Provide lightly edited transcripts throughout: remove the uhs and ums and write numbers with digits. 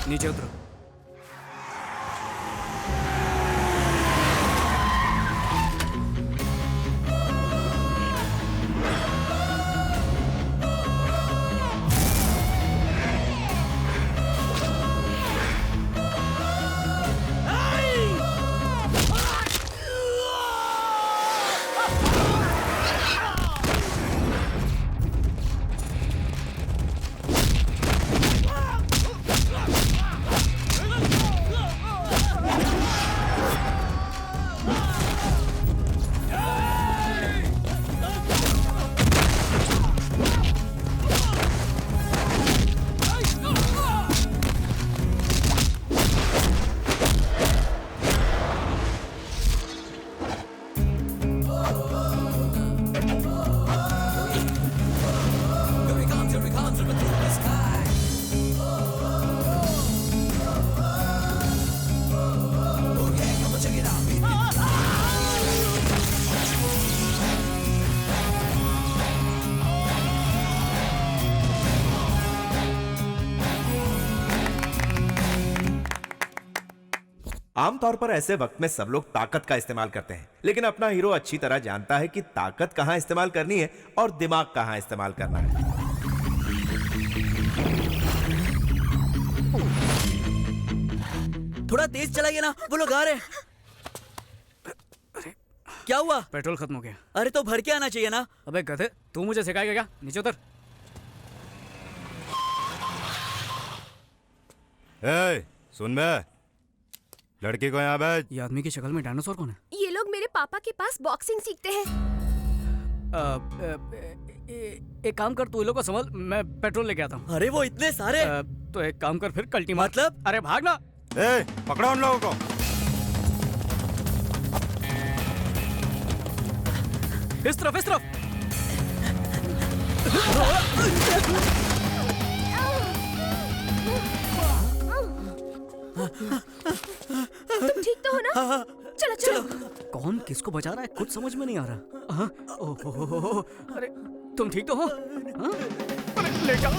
नीचे उतरो। आमतौर पर ऐसे वक्त में सब लोग ताकत का इस्तेमाल करते हैं, लेकिन अपना हीरो अच्छी तरह जानता है कि ताकत कहां इस्तेमाल करनी है और दिमाग कहां इस्तेमाल करना है। थोड़ा तेज चलाइए ना, वो लोग आ रहे हैं। क्या हुआ? पेट्रोल खत्म हो गया। अरे तो भर के आना चाहिए ना। अबे गधे, तू मुझे सिखाएगा क्या? नीचे उतर। सुन बे, लड़की को यहाँ भेज। ये आदमी की शक्ल में डायनासोर कौन है? ये लोग मेरे पापा के पास बॉक्सिंग सीखते हैं। एक काम कर, तू ये लोग को संभाल, मैं पेट्रोल लेके आता हूँ। अरे वो इतने सारे। तो एक काम कर फिर, कल्टी मार। मतलब? अरे भागना। पकड़ो उन लोगों को। इस तरफ, इस तरफ। तुम ठीक तो हो ना? चलो चलो। कौन किसको बचा रहा है कुछ समझ में नहीं आ रहा। ओहो, अरे तुम ठीक तो हो? अरे ले जाओ।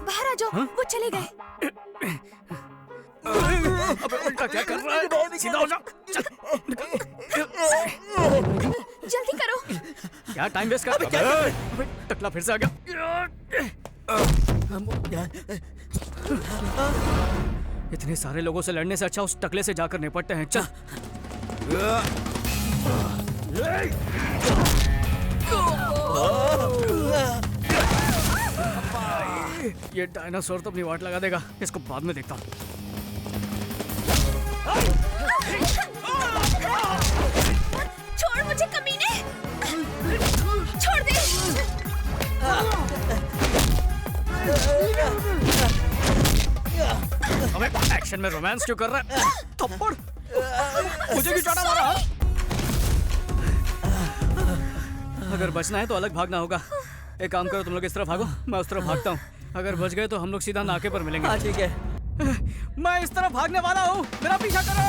बाहर आ जाओ। वो चले गए। अबे उल्टा क्या कर रहा है? सीधा हो जा। जल्दी करो। क्या टाइम वेस्ट कर रहा है? अबे टकला फिर से आ गया। इतने सारे लोगों से लड़ने से अच्छा उस टकले से जाकर निपटते हैं। चल। ये डायनासोर तो अपनी वाट लगा देगा, इसको बाद में देखता हूँ। छोड़ मुझे कमीने। छोड़ दे। अबे एक्शन में रोमांस क्यों कर रहा है? थप्पड़। मुझे क्यों चाटा मारा? अगर बचना है तो अलग भागना होगा। एक काम करो, तुम लोग इस तरफ भागो, मैं उस तरफ भागता हूँ। अगर बच गए तो हम लोग सीधा नाके पर मिलेंगे। हाँ ठीक है। मैं इस तरफ भागने वाला हूँ, मेरा पीछा करो।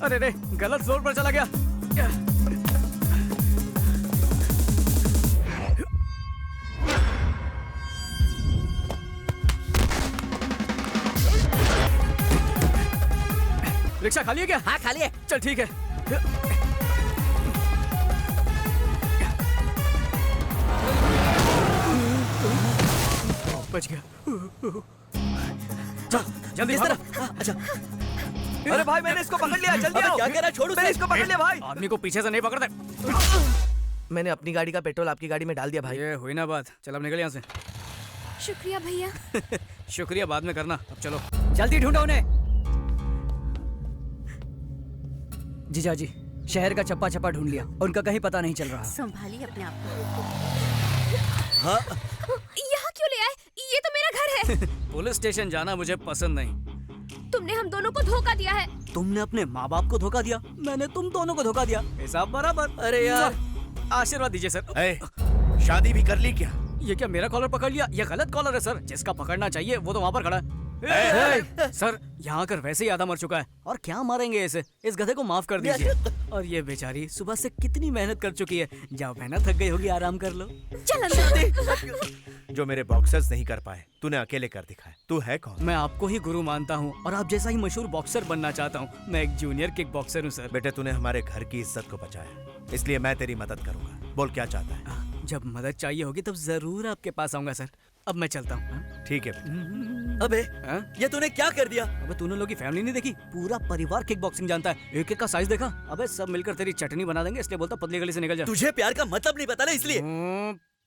अरे रे, गलत जोर पर चला गया। रिक्शा खाली है क्या? हाँ खाली है। चल ठीक है। बच गया। चल जल्दी भागो। अच्छा। अरे भाई मैंने इसको पकड़ लिया, जल्दी आओ। क्या कह रहा है? छोड़ो। मैंने इसको पकड़ लिया भाई। आदमी को पीछे से नहीं पकड़ते। मैंने अपनी गाड़ी का पेट्रोल आपकी गाड़ी में डाल दिया भाई। ये हुई ना बात। चल अब निकल यहाँ से। शुक्रिया भैया। शुक्रिया बाद में करना, अब चलो। जल्दी ढूंढो उन्हें। जीजा जी, शहर का चप्पा चप्पा ढूंढ लिया, उनका कहीं पता नहीं चल रहा। संभालिए अपने आप हाँ को। यहाँ क्यों ले आए? ये तो मेरा घर है। पुलिस स्टेशन जाना मुझे पसंद नहीं। तुमने हम दोनों को धोखा दिया है। तुमने अपने माँ बाप को धोखा दिया, मैंने तुम दोनों को धोखा दिया। हिसाब बराबर। अरे यार। आशीर्वाद दीजिए सर। ए, शादी भी कर ली क्या? ये क्या मेरा कॉलर पकड़ लिया? ये गलत कॉलर है सर, जिसका पकड़ना चाहिए वो तो वहाँ पर खड़ा है। सर यहाँ आकर वैसे ही आधा मर चुका है, और क्या मारेंगे इसे? इस गधे को माफ कर दीजिए। और ये बेचारी सुबह से कितनी मेहनत कर चुकी है। जाओ मेहनत थक गई होगी, आराम कर लो। चल अंदर। जो मेरे बॉक्सर्स नहीं कर पाए तूने अकेले कर दिखाया। तू है कौन? मैं आपको ही गुरु मानता हूँ और आप जैसा ही मशहूर बॉक्सर बनना चाहता हूँ। मैं एक जूनियर किक बॉक्सर हूँ सर। बेटे तूने हमारे घर की इज्जत को बचाया, इसलिए मैं तेरी मदद करूंगा। बोल क्या चाहता है? जब मदद चाहिए होगी तब जरूर आपके पास आऊंगा सर। अब मैं चलता हूँ। ठीक है बेटे। अबे हाँ? ये तूने क्या कर दिया? अबे तूने लोग की फैमिली नहीं देखी? पूरा परिवार किक बॉक्सिंग जानता है। एक एक का साइज देखा? अबे सब मिलकर तेरी चटनी बना देंगे, इसलिए बोलता पतली गली से निकल जा। तुझे प्यार का मतलब नहीं पता ना, इसलिए।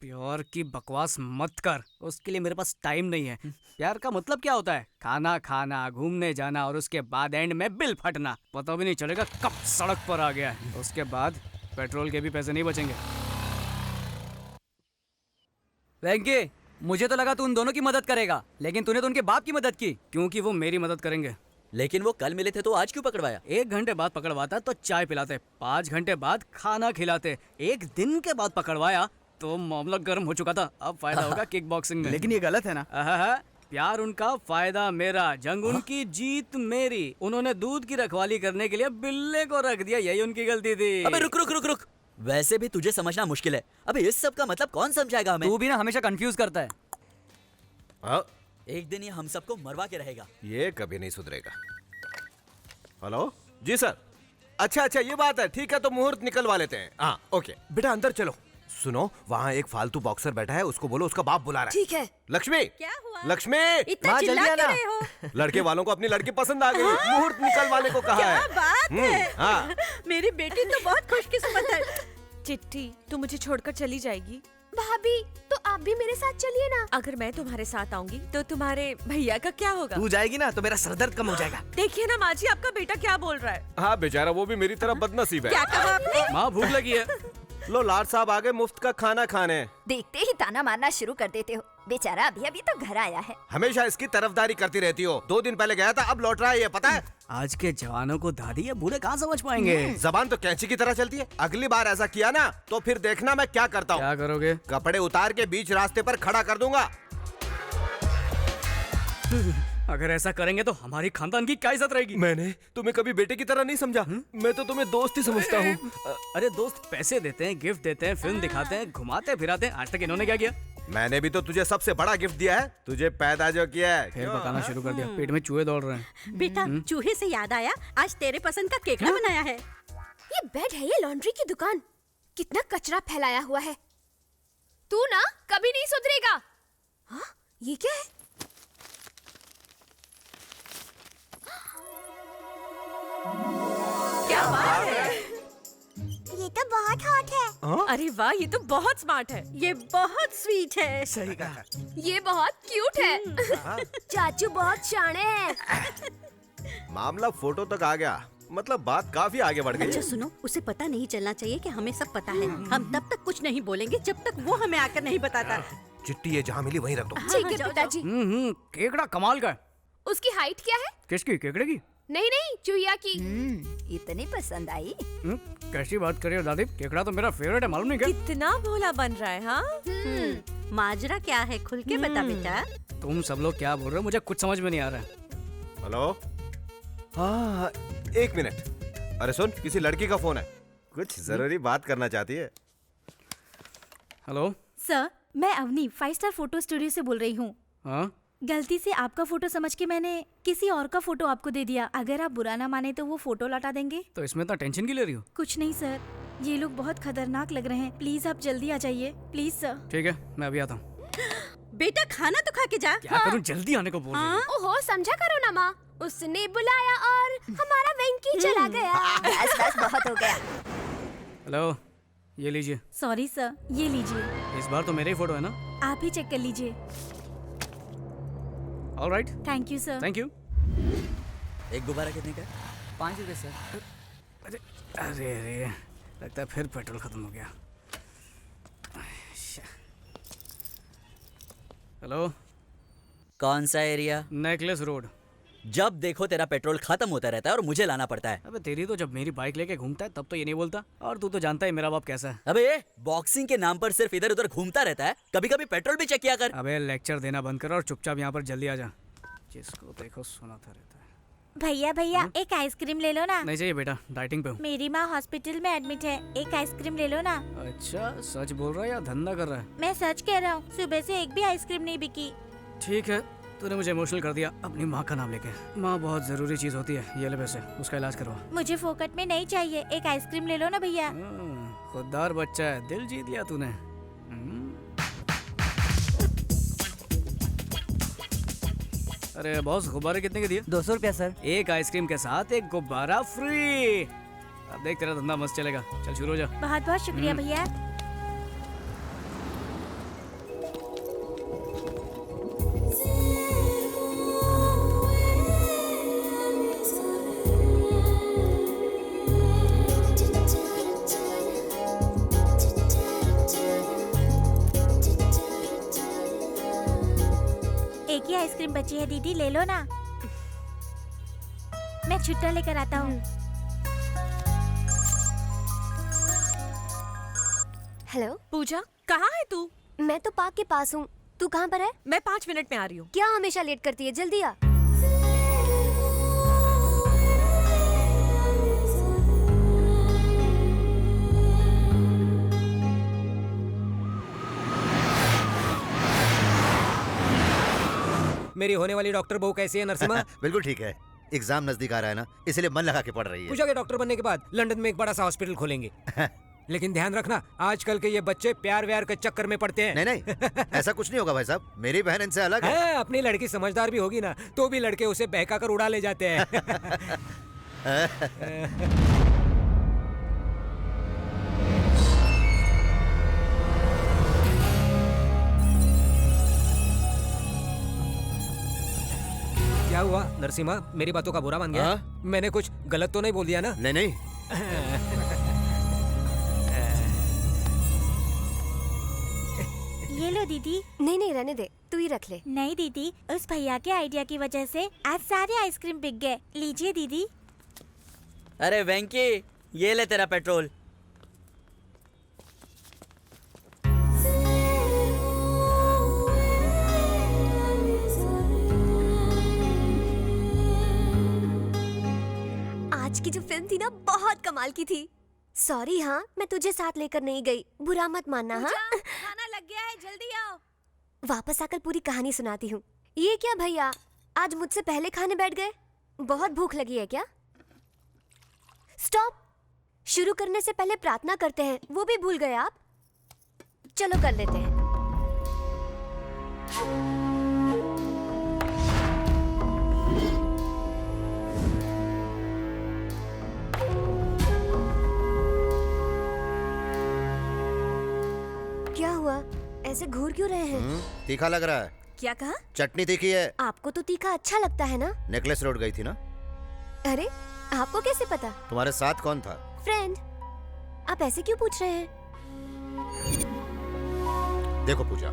प्यार की बकवास मत कर, उसके लिए मेरे पास टाइम नहीं है। प्यार का मतलब क्या होता है? खाना खाना, घूमने जाना और उसके बाद एंड में बिल फटना। पता भी नहीं चलेगा कब सड़क पर आ गया है। उसके बाद पेट्रोल के भी पैसे नहीं बचेंगे। वेंकी, मुझे तो लगा तू उन दोनों की मदद करेगा, लेकिन तूने तो उनके बाप की मदद की। क्योंकि वो मेरी मदद करेंगे। लेकिन वो कल मिले थे तो आज क्यों पकड़वाया? 1 घंटे बाद पकड़वाता तो चाय पिलाते, 5 घंटे बाद खाना खिलाते, 1 दिन के बाद पकड़वाया तो मामला गर्म हो चुका था। अब फायदा होगा किक बॉक्सिंग में। लेकिन ये गलत है ना? प्यार उनका, फायदा मेरा, जंग उनकी, जीत मेरी। उन्होंने दूध की रखवाली करने के लिए बिल्ले को रख दिया, यही उनकी गलती थी। अबे रुक रुक रुक रुक, वैसे भी तुझे समझना मुश्किल है। अबे इस सब का मतलब कौन समझाएगा हमें? तू भी ना हमेशा कंफ्यूज करता है। एक दिन ये हम सबको मरवा के रहेगा। ये कभी नहीं सुधरेगा। हेलो जी सर। अच्छा अच्छा ये बात है, ठीक है तो मुहूर्त निकलवा लेते हैं। हाँ ओके बेटा अंदर चलो। सुनो वहाँ एक फालतू बॉक्सर बैठा है, उसको बोलो उसका बाप बुला रहा है। ठीक है। लक्ष्मी। क्या हुआ? लक्ष्मी। इतना चिल्ला क्यों रहे हो? लड़के वालों को अपनी लड़की पसंद आ गई, मुहूर्त निकलवाने को कहा है। बात है। हाँ। मेरी बेटी तो बहुत खुशकिस्मत है। चिट्ठी, तू मुझे छोड़कर चली जाएगी? भाभी तो आप भी मेरे साथ चलिए ना। अगर मैं तुम्हारे साथ आऊंगी तो तुम्हारे भैया का क्या होगा? तू जाएगी ना तो मेरा सरदर्द कम हो जाएगा। देखिए ना माँ जी, आपका बेटा क्या बोल रहा है। हाँ बेचारा वो भी मेरी तरह बदनसीब है। क्या कहा आपने? माँ भूख लगी है। लो लाड साहब आ गए मुफ्त का खाना खाने। देखते ही ताना मारना शुरू कर देते हो। बेचारा अभी अभी तो घर आया है। हमेशा इसकी तरफदारी करती रहती हो। 2 दिन पहले गया था, अब लौट रहा है, ये पता है? आज के जवानों को दादी या बूढ़े कहाँ समझ पाएंगे? जबान तो कैंची की तरह चलती है। अगली बार ऐसा किया ना तो फिर देखना मैं क्या करता हूँ। क्या करोगे? कपड़े उतार के बीच रास्ते पर खड़ा कर दूंगा। अगर ऐसा करेंगे तो हमारी खानदान की क्या इज्जत रहेगी? मैंने तुम्हें कभी बेटे की तरह नहीं समझा। मैं तो तुम्हें दोस्त ही समझता हूँ। अरे दोस्त पैसे देते हैं, गिफ्ट देते हैं, फिल्म दिखाते हैं, घुमाते फिराते हैं। आज तक इन्होंने क्या किया? मैंने भी तो तुझे सबसे बड़ा गिफ्ट दिया है, तुझे पैदा जो किया है। फिर पकाना शुरू कर दिया, पेट में चूहे दौड़ रहे हैं। बेटा, चूहे से याद आया, आज तेरे पसंद का केकड़ा बनाया है। ये बेड है, ये लॉन्ड्री की दुकान। कितना कचरा फैलाया हुआ है। तू ना कभी नहीं सुधरेगा। हाँ, ये क्या है? क्या बात है? ये तो बहुत हॉट है। अरे वाह, ये तो बहुत स्मार्ट है। ये बहुत स्वीट है। सही कहा। ये बहुत क्यूट है। चाचू बहुत शाणे हैं। मामला फोटो तक आ गया, मतलब बात काफी आगे बढ़ गई। अच्छा सुनो, उसे पता नहीं चलना चाहिए कि हमें सब पता है। हम तब तक कुछ नहीं बोलेंगे जब तक वो हमें आकर नहीं बताता। चिट्ठी ये जहाँ मिली वहीं रख दो। ठीक है पिताजी। केकड़ा कमाल का है। उसकी हाइट क्या है? किसकी? केकड़े की? नहीं नहीं, चूहिया की। इतनी पसंद आई? कैसी बात कर रही हो दादी? केकड़ा तो मेरा फेवरेट है, मालूम नहीं क्या? कितना भोला बन रहा है। हाँ, माजरा क्या है, खुल के बता बेटा। तुम सब लोग क्या बोल रहे हो? मुझे कुछ समझ में नहीं आ रहा है। हेलो। हाँ 1 मिनट। अरे सुन, किसी लड़की का फोन है, कुछ जरूरी बात करना चाहती है। हेलो सर, मैं अवनी 5 स्टार फोटो स्टूडियो से बोल रही हूँ। हाँ, गलती से आपका फोटो समझ के मैंने किसी और का फोटो आपको दे दिया। अगर आप बुरा ना माने तो वो फोटो लौटा देंगे? तो इसमें इतना टेंशन क्यों ले रही हो? कुछ नहीं सर, ये लोग बहुत खतरनाक लग रहे हैं। प्लीज आप जल्दी आ जाइए, प्लीज सर। ठीक है, मैं अभी आता हूँ। बेटा खाना तो खा के जा। क्या करूँ, जल्दी आने को बोल रही हो। ओहो, समझा करो ना माँ। उसने बुलाया और हमारा वेंकी चला गया। बस बस, बहुत हो गया। हेलो, ये लीजिए। सॉरी सर, ये लीजिए। इस बार तो मेरे ही फोटो है ना? आप ही चेक कर लीजिए। Alright, thank you sir. Thank you. एक गुब्बारा कितने का? 5 रुपए सर। अरे अरे अरे, लगता है फिर पेट्रोल खत्म हो गया। हेलो, कौन सा एरिया? Necklace road. जब देखो तेरा पेट्रोल खत्म होता रहता है और मुझे लाना पड़ता है। अबे तेरी तो जब मेरी बाइक लेके घूमता है तब तो ये नहीं बोलता, और तू तो जानता है मेरा बाप कैसा है। अबे ये बॉक्सिंग के नाम पर सिर्फ इधर उधर घूमता रहता है, कभी कभी पेट्रोल भी चेक किया कर। अबे लेक्चर देना बंद कर और चुपचाप यहाँ पर जल्दी आ जा। जिसको देखो सुनाता रहता है। भैया भैया एक आइसक्रीम ले लो ना। नहीं चाहिए बेटा, डाइटिंग पे हूँ। मेरी माँ हॉस्पिटल में एडमिट है, एक आइसक्रीम ले लो ना। अच्छा, सच बोल रहा है या धंधा कर रहा है? मैं सच कह रहा हूँ, सुबह से एक भी आइसक्रीम नहीं बिकी। ठीक है, तूने मुझे इमोशनल कर दिया अपनी माँ का नाम लेके। माँ बहुत जरूरी चीज होती है। ये ले पैसे, उसका इलाज करवा। मुझे फोकट में नहीं चाहिए, एक आइसक्रीम ले लो ना भैया। खुददार बच्चा है, दिल जीत लिया तूने। अरे बॉस, गुब्बारे कितने के दिए? 200 रुपया सर। एक आइसक्रीम के साथ एक गुब्बारा फ्री। अब देख तेरा धंधा मस्त चलेगा। चल शुरू हो जा। बहुत बहुत शुक्रिया भैया। एक ही आइसक्रीम बची है दीदी, ले लो ना। मैं छुट्टा लेकर आता हूँ। हेलो पूजा, कहाँ है तू? मैं तो पार्क के पास हूँ। तू कहाँ पर है? मैं 5 मिनट में आ रही हूँ। क्या हमेशा लेट करती है? जल्दी आ। मेरी होने वाली डॉक्टर बहू कैसी है नरसिम्हा? बिल्कुल ठीक है। एग्जाम नजदीक आ रहा है ना, इसलिए मन लगा के पढ़ रही है। पूजा के डॉक्टर बनने के बाद लंदन में एक बड़ा सा हॉस्पिटल खोलेंगे। लेकिन ध्यान रखना, आजकल के ये बच्चे प्यार व्यार के चक्कर में पड़ते हैं। नहीं नहीं, ऐसा कुछ नहीं होगा भाई साहब, मेरी बहन इनसे अलग है। है, अपनी लड़की समझदार भी होगी ना, तो भी लड़के उसे बहका कर उड़ा ले जाते हैं। क्या हुआ नरसिम्हा, मेरी बातों का बुरा मान गया? मैंने कुछ गलत तो नहीं बोल दिया ना? नहीं नहीं। ये लो दीदी। नहीं नहीं, रहने दे, तू ही रख ले। नहीं दीदी, उस भैया के आइडिया की वजह से आज सारे आइसक्रीम बिक गए। लीजिए दीदी। अरे वेंकी, ये ले तेरा पेट्रोल। आज की जो फिल्म थी ना, बहुत कमाल की थी। सॉरी हाँ, मैं तुझे साथ लेकर नहीं गई, बुरा मत मानना। हाँ, खाना लग गया है, जल्दी आओ। वापस आकर पूरी कहानी सुनाती हूँ। ये क्या भैया, आज मुझसे पहले खाने बैठ गए? बहुत भूख लगी है क्या? स्टॉप। शुरू करने से पहले प्रार्थना करते हैं, वो भी भूल गए आप? चलो कर लेते हैं। क्या हुआ, ऐसे घूर क्यों रहे हैं? तीखा लग रहा है। क्या कहा? चटनी तीखी है। आपको तो तीखा अच्छा लगता है ना? नेकलेस रोड गई थी ना? अरे, आपको कैसे पता? तुम्हारे साथ कौन था? फ्रेंड। आप ऐसे क्यों पूछ रहे हैं? देखो पूजा,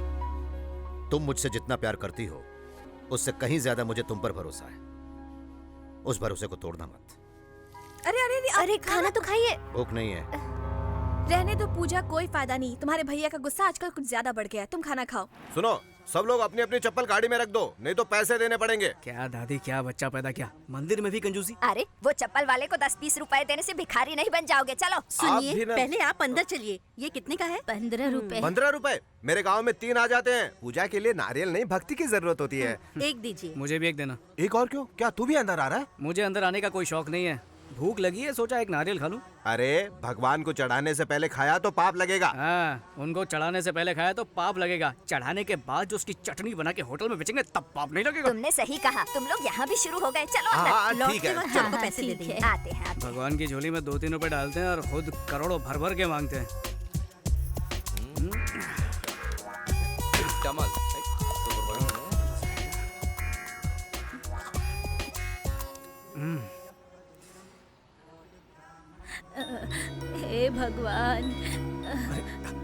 तुम मुझसे जितना प्यार करती हो, उससे कहीं ज्यादा मुझे तुम पर भरोसा है। उस भरोसे को तोड़ना मत। अरे अरे अरे, अरे खाना तो खाइए। भूख नहीं है। रहने दो पूजा, कोई फायदा नहीं। तुम्हारे भैया का गुस्सा आजकल कुछ ज्यादा बढ़ गया है। तुम खाना खाओ। सुनो, सब लोग अपनी अपनी चप्पल गाड़ी में रख दो, नहीं तो पैसे देने पड़ेंगे। क्या दादी, क्या बच्चा पैदा किया, मंदिर में भी कंजूसी। अरे वो चप्पल वाले को 10-20 रुपए देने से भिखारी नहीं बन जाओगे। चलो। सुनिए, पहले आप अंदर चलिए। ये कितने का है? 15 रुपए। 15 रुपए? मेरे गांव में 3 आ जाते हैं। पूजा के लिए नारियल नहीं, भक्ति की जरूरत होती है। एक दीजिए। मुझे भी एक देना। एक और क्यों? क्या तू भी अंदर आ रहा है? मुझे अंदर आने का कोई शौक नहीं है, भूख लगी है, सोचा एक नारियल खा लूं। अरे भगवान को चढ़ाने से पहले खाया तो पाप लगेगा। हाँ, उनको चढ़ाने से पहले खाया तो पाप लगेगा, चढ़ाने के बाद जो उसकी चटनी बना के होटल में बेचेंगे तब पाप नहीं लगेगा। तुमने सही कहा, तुम लोग यहाँ भी शुरू हो गए। चलो हाँ, अंदर। ठीक है, लौटते वक्त पैसे दे देंगे। आते हैं। भगवान की झोली में 2-3 रुपए डालते हैं और खुद करोड़ों भर भर के मांगते हैं। हे भगवान,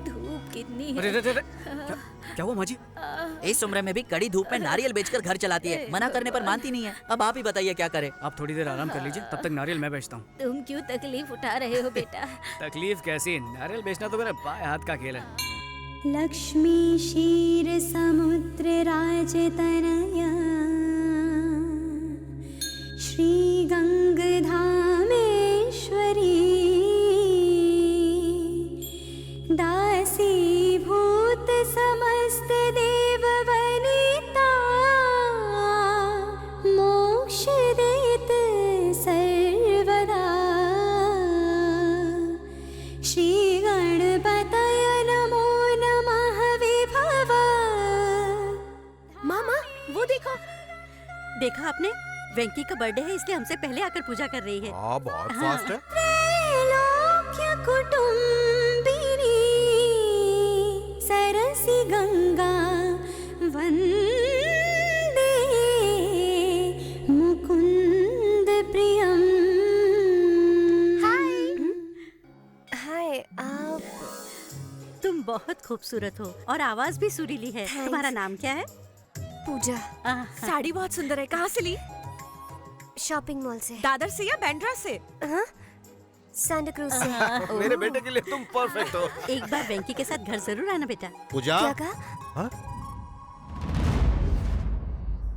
धूप कितनी अरे है। क्या हुआ माँ जी? इस उम्र में भी कड़ी धूप में नारियल बेचकर घर चलाती है, मना करने पर मानती नहीं है। अब आप ही बताइए क्या करें। आप थोड़ी देर आराम कर लीजिए, तब तक नारियल मैं बेचता हूँ। तुम क्यों तकलीफ उठा रहे हो बेटा? तकलीफ कैसी, नारियल बेचना तो मेरे बाएं हाथ का खेल है। लक्ष्मी क्षीर समुद्र राजतनया श्री गंगधामेश्वरी दासी भूत समस्त देव वनिता मोक्ष देत सर्वदा श्री गणपतय नमो नमः विभव। मामा वो देखो। देखा आपने, वेंकी का बर्थडे है इसलिए हमसे पहले आकर पूजा कर रही है। हाँ बहुत फास्ट है। त्रैलोक्य कुटुंबिनी सरसी गंगा वंदे मुकुंद प्रियम। हाय आप। तुम बहुत खूबसूरत हो और आवाज भी सुरीली है। Thanks. तुम्हारा नाम क्या है? पूजा। साड़ी बहुत सुंदर है, कहाँ से ली? शॉपिंग मॉल से। दादर से या बैंड्रा से? हाँ? सांता क्रूज से। मेरे बेटे के लिए तुम परफेक्ट हो। एक बार वेंकी के साथ घर जरूर आना बेटा। पूजा, क्या कहा?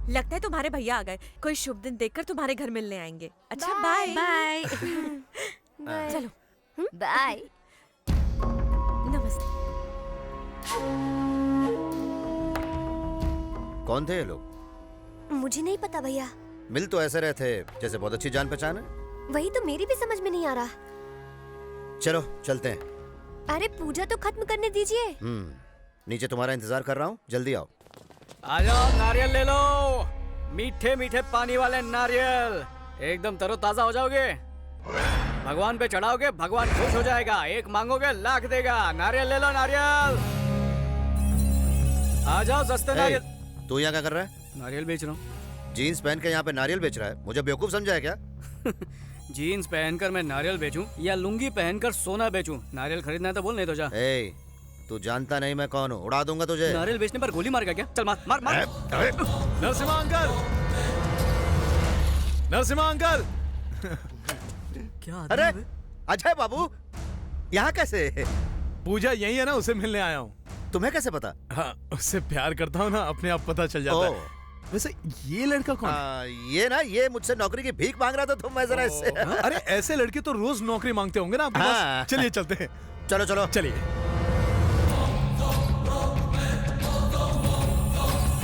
लगता है तुम्हारे भैया आ गए। कोई शुभ दिन देखकर तुम्हारे घर मिलने आएंगे। अच्छा बाय। बाय। चलो बाय। नमस्ते। कौन थे ये लोग? मुझे नहीं पता भैया, मिल तो ऐसे रहे थे जैसे बहुत अच्छी जान पहचान है। वही तो मेरी भी समझ में नहीं आ रहा। चलो चलते हैं। अरे पूजा तो खत्म करने दीजिए। नीचे तुम्हारा इंतजार कर रहा हूँ, जल्दी आओ। आ जाओ, नारियल ले लो, मीठे मीठे पानी वाले नारियल, एकदम तरोताजा हो जाओगे। भगवान पे चढ़ाओगे, भगवान खुश हो जाएगा। एक मांगोगे लाख देगा। नारियल ले लो, नारियल। आ जाओ, सस्ते नारियल। तू यहाँ क्या कर रहा है? नारियल बेच रहा हूँ। जीन्स पहन के यहाँ पे नारियल बेच रहा है, मुझे बेवकूफ समझा है क्या? जीन्स पहनकर मैं नारियल बेचूं या लुंगी पहनकर सोना बेचूं? नारियल खरीदना है तो बोल, नहीं तो जा। तू जानता नहीं मैं कौन हूँ, उड़ा दूंगा तुझे। नारियल बेचने पर गोली मारेगा क्या? चल मार मार मार। Narasimha uncle, Narasimha uncle. क्या अरे अजय बाबू, यहाँ कैसे? पूजा यही है ना, उसे मिलने आया हूँ। तुम्हें कैसे पता? हाँ, उससे प्यार करता हूँ ना, अपने आप पता चल जाता है। वैसे ये लड़का कौन है? ये ना, ये मुझसे नौकरी की भीख मांग रहा था, तुम मैं जरा इससे। अरे ऐसे लड़के तो रोज नौकरी मांगते होंगे ना आपके पास। चलिए चलते हैं। चलो चलो चलिए।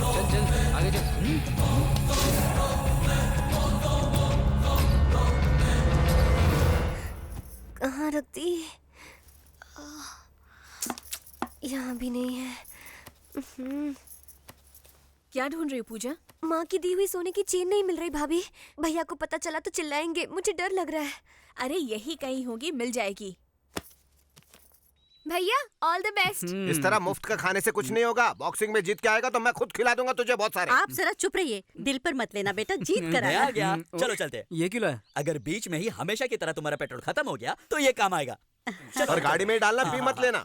चल चल आगे चल। कहाँ रख दी? यहाँ भी नहीं है। क्या ढूंढ रही हो पूजा? माँ की दी हुई सोने की चेन नहीं मिल रही भाभी। भैया को पता चला तो चिल्लाएंगे, मुझे डर लग रहा है। अरे यही कहीं होगी, मिल जाएगी। भैया ऑल द बेस्ट। इस तरह मुफ्त का खाने से कुछ नहीं होगा। बॉक्सिंग में जीत के आएगा तो मैं खुद खिला दूंगा तुझे बहुत सारे। आप जरा चुप रहिए, दिल पर मत लेना बेटा, जीत कर आना। आ गया, चलो चलते हैं। ये क्यों है? अगर बीच में ही हमेशा की तरह तुम्हारा पेट्रोल खत्म हो गया तो ये काम आएगा। और गाड़ी में ही डालना, पी मत लेना।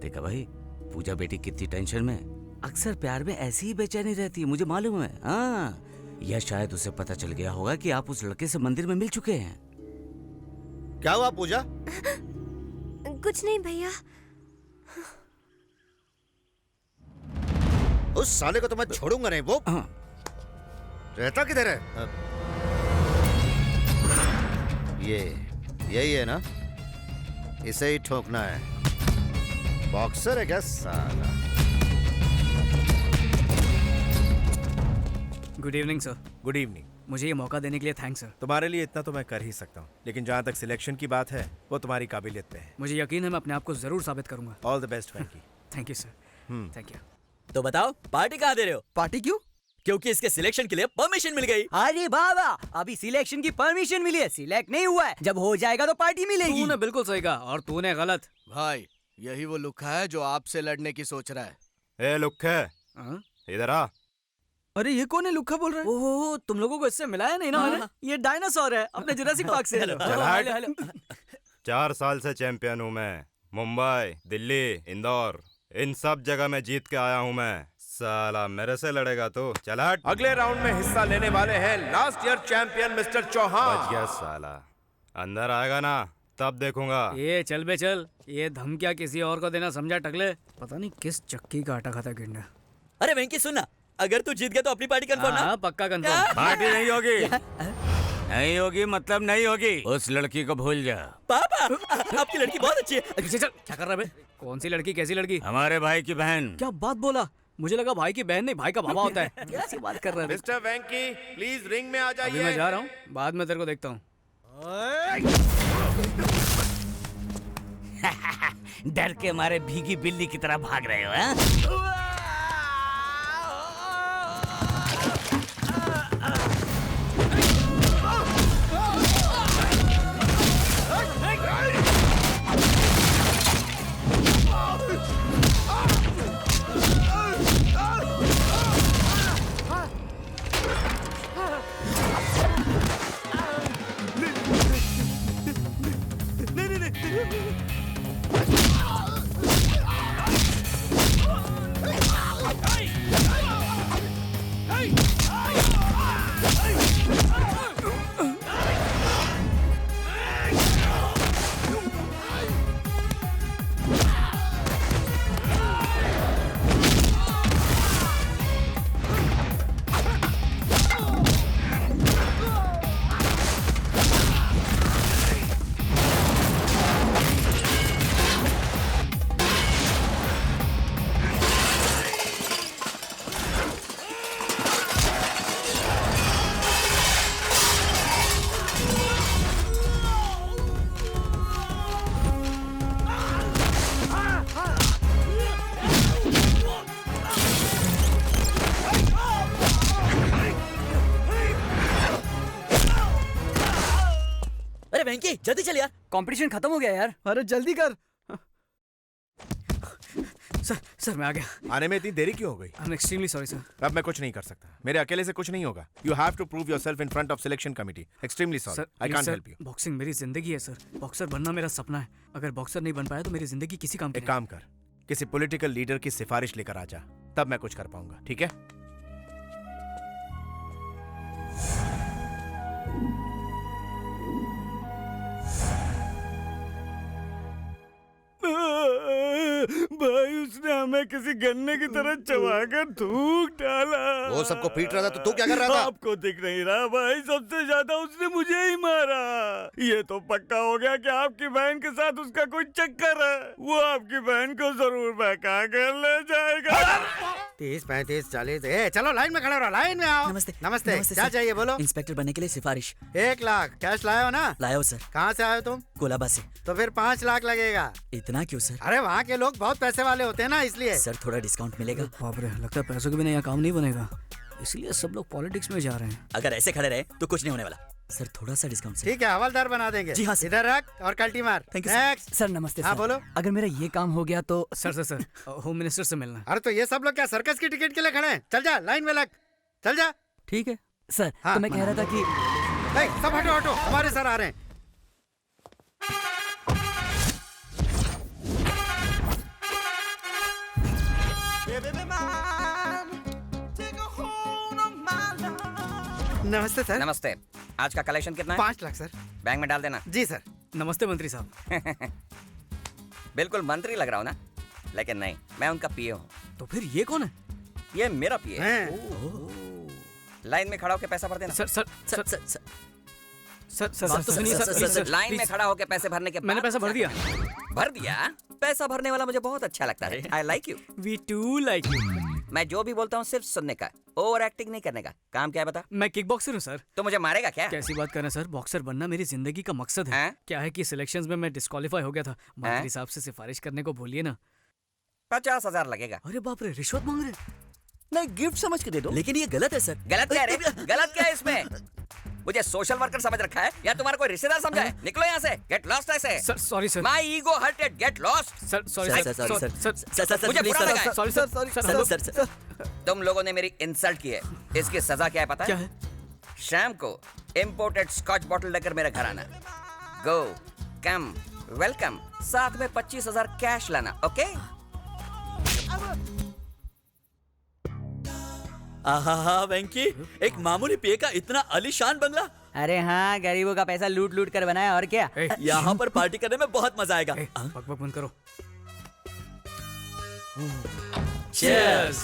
देखा भाई, पूजा बेटी कितनी टेंशन में। अक्सर प्यार में ऐसी ही बेचैनी रहती है, मुझे मालूम है। हाँ, या शायद उसे पता चल गया होगा कि आप उस लड़के से मंदिर में मिल चुके हैं। क्या हुआ पूजा? कुछ नहीं भैया। उस साले को तो मैं छोड़ूंगा नहीं। वो रहता किधर है? यही है ना, इसे ही ठोकना है। बॉक्सर है क्या साला? Good evening sir. Good evening. मुझे ये मौका देने के लिए थैंक्स सर। तुम्हारे लिए इतना तो मैं कर ही सकता हूँ, लेकिन जहाँ तक सिलेक्शन की बात है वो तुम्हारी काबिलियत पे है। मुझे यकीन है मैं अपने आप को जरूर साबित करूंगा। All the best Venky. Thank you sir. Thank you. तो बताओ पार्टी कहाँ दे रहे हो? पार्टी क्यों? क्योंकि इसके सिलेक्शन के लिए परमिशन मिल गई। अरे बाबा, अभी सिलेक्शन की परमिशन मिली है, सिलेक्ट नहीं हुआ है। जब हो जाएगा तो पार्टी मिलेगी। तूने बिल्कुल सही कहा और तूने गलत। भाई यही वो लुखा है जो आपसे लड़ने की सोच रहा है। ए लुक्खे, इधर आ। अरे ये कौन है? लुक्खा बोल रहा है? ओहो, तुम लोगों को इससे मिलाया नहीं ना मैंने? ये डायनासोर है अपने जुरासिक पार्क से। चल हट। 4 साल से चैंपियन हूँ मैं। मुंबई, दिल्ली, इंदौर, इन सब जगह में जीत के आया हूँ मैं। साला मेरे से लड़ेगा तो चल हट। अगले राउंड में हिस्सा लेने वाले हैं last year champion mister Chauhan. बच गया साला। अंदर आएगा ना तब देखूंगा। ये चल बे चल, ये धमकियाँ किसी और को देना समझा टकले? पता नहीं किस चक्की का आटा खाता गिंडा। अरे वेंकी सुनना, अगर तू जीत गया तो अपनी पार्टी कंफर्म ना? पक्का कंफर्म। पार्टी नहीं होगी। नहीं होगी मतलब नहीं होगी। उस लड़की को भूल जा। पापा, आपकी लड़की बहुत अच्छी है। पीछे चल, क्या कर रहा है बे? कौन सी लड़की? कैसी लड़की? हमारे भाई की बहन। क्या बात बोला? मुझे लगा भाई की बहन नहीं, भाई का बाबा होता है। कैसी बात कर रहा है? मिस्टर वेंकी प्लीज रिंग में आ जाइए। अभी मैं जा रहा हूँ, बाद में तेरे को देखता हूँ। डर के मारे भीगी बिल्ली की तरह भाग रहे हो हैं? वेंकी जल्दी चल यार, कंपटीशन खत्म हो गया यार। अरे जल्दी कर। सर मैं आ गया। आने में इतनी देरी क्यों हो गई? I am extremely sorry sir. अब मैं कुछ नहीं कर सकता, मेरे अकेले से कुछ नहीं होगा। You have to prove yourself in front of selection committee. Extremely sorry, I can't help you. Boxing मेरी जिंदगी है सर, बॉक्सर बनना मेरा सपना है। अगर बॉक्सर नहीं बन पाया तो मेरी जिंदगी किसी काम की एक काम कर, किसी पॉलिटिकल लीडर की सिफारिश लेकर आ जा, तब मैं कुछ कर पाऊंगा, ठीक है? भाई उसने हमें किसी गन्ने की तरह चबाकर थूक डाला। वो सबको पीट रहा था तो तू क्या कर रहा था? आपको दिख नहीं रहा भाई, सबसे ज्यादा उसने मुझे ही मारा। ये तो पक्का हो गया कि आपकी बहन के साथ उसका कोई चक्कर है। वो आपकी बहन को जरूर बहका कर ले जाएगा। 30, 35, 40। चलो लाइन में खड़े रहो, लाइन में आओ। नमस्ते। नमस्ते। क्या चाहिए बोलो? इंस्पेक्टर बनने के लिए सिफारिश। 1 लाख कैश लाए हो ना? लाया हो सर। कहाँ से आए हो तुम? कोलाबा से। तो फिर 5 लाख लगेगा। इतना क्यों सर? अरे वहाँ के लोग बहुत पैसे वाले होते हैं ना, इसलिए। सर थोड़ा डिस्काउंट मिलेगा? बाप रे, लगता है पैसों के बिना यहाँ काम नहीं बनेगा, इसलिए सब लोग पॉलिटिक्स में जा रहे हैं। अगर ऐसे खड़े रहे तो कुछ नहीं होने वाला सर, थोड़ा सा डिस्काउंट सर। ठीक है, हवलदार बना देंगे। जी हाँ सर। इधर रख और कल्टी मार। Thank you next. सर नमस्ते। हाँ सर, बोलो। अगर मेरा ये काम हो गया तो सर होम मिनिस्टर से मिलना। अरे तो ये सब लोग क्या सर्कस की टिकट के लिए खड़े हैं? चल जा लाइन में लग, चल जा। ठीक है सर। हाँ। तो मैं कह रहा था कि सब हटो हटो, हमारे सर आ रहे हैं। नमस्ते सर। नमस्ते। आज का कलेक्शन कितना है? 5 लाख सर। बैंक में डाल देना। जी सर। नमस्ते मंत्री साहब। बिल्कुल मंत्री लग रहा हूँ ना, लेकिन नहीं, मैं उनका पीए हूँ। तो फिर ये कौन है? ये मेरा पीए है। लाइन में खड़ा होकर पैसा भर देना। सर लाइन में खड़ा होकर पैसे भरने के मैंने पैसा भर दिया। भर दिया? पैसा भरने वाला मुझे बहुत अच्छा लगता है। I like you. We too like you. मैं जो भी बोलता हूँ सिर्फ सुनने का, ओवर एक्टिंग नहीं करने का। काम क्या है बता? मैं किक बॉक्सर हूँ सर। तो मुझे मारेगा क्या? कैसी बात कर रहे हैं सर, बॉक्सर बनना मेरी जिंदगी का मकसद है। क्या है कि सिलेक्शंस में मैं डिस्क्वालीफाई हो गया था, मंत्री साहब से सिफारिश करने को बोलिए ना। 50,000 लगेगा। अरे बाप रे, रिश्वत मांग रहे? नहीं, गिफ्ट समझ के दे दो। लेकिन ये गलत है सर। गलत क्या है रे? गलत क्या है इसमें? मुझे सोशल वर्कर समझ रखा है या तुम्हारा कोई रिश्तेदार समझा है? निकलो यहाँ से, गेट लॉस्ट ऐसे। Sir sorry sir, my ego hurted, get lost. Sir sorry sir, sir, sir, sir, sir, मुझे प्लीज, बुरा सर, लगा है। Sorry sir, sorry sir, sir, sir, sir. तुम लोगों ने मेरी इंसल्ट की है, इसकी सजा क्या है पता है? क्या है? शाम को इंपोर्टेड स्कॉच बॉटल लेकर मेरे घर आना। गो कम वेलकम, साथ में 25,000 कैश लाना, ओके? आहा वेंकी, एक मामूली पिए का इतना आलीशान बंगला। अरे हाँ, गरीबों का पैसा लूट लूट कर बनाया और क्या। यहाँ पर पार्टी करने में बहुत मजा आएगा। बक बक बंद करो। Cheers!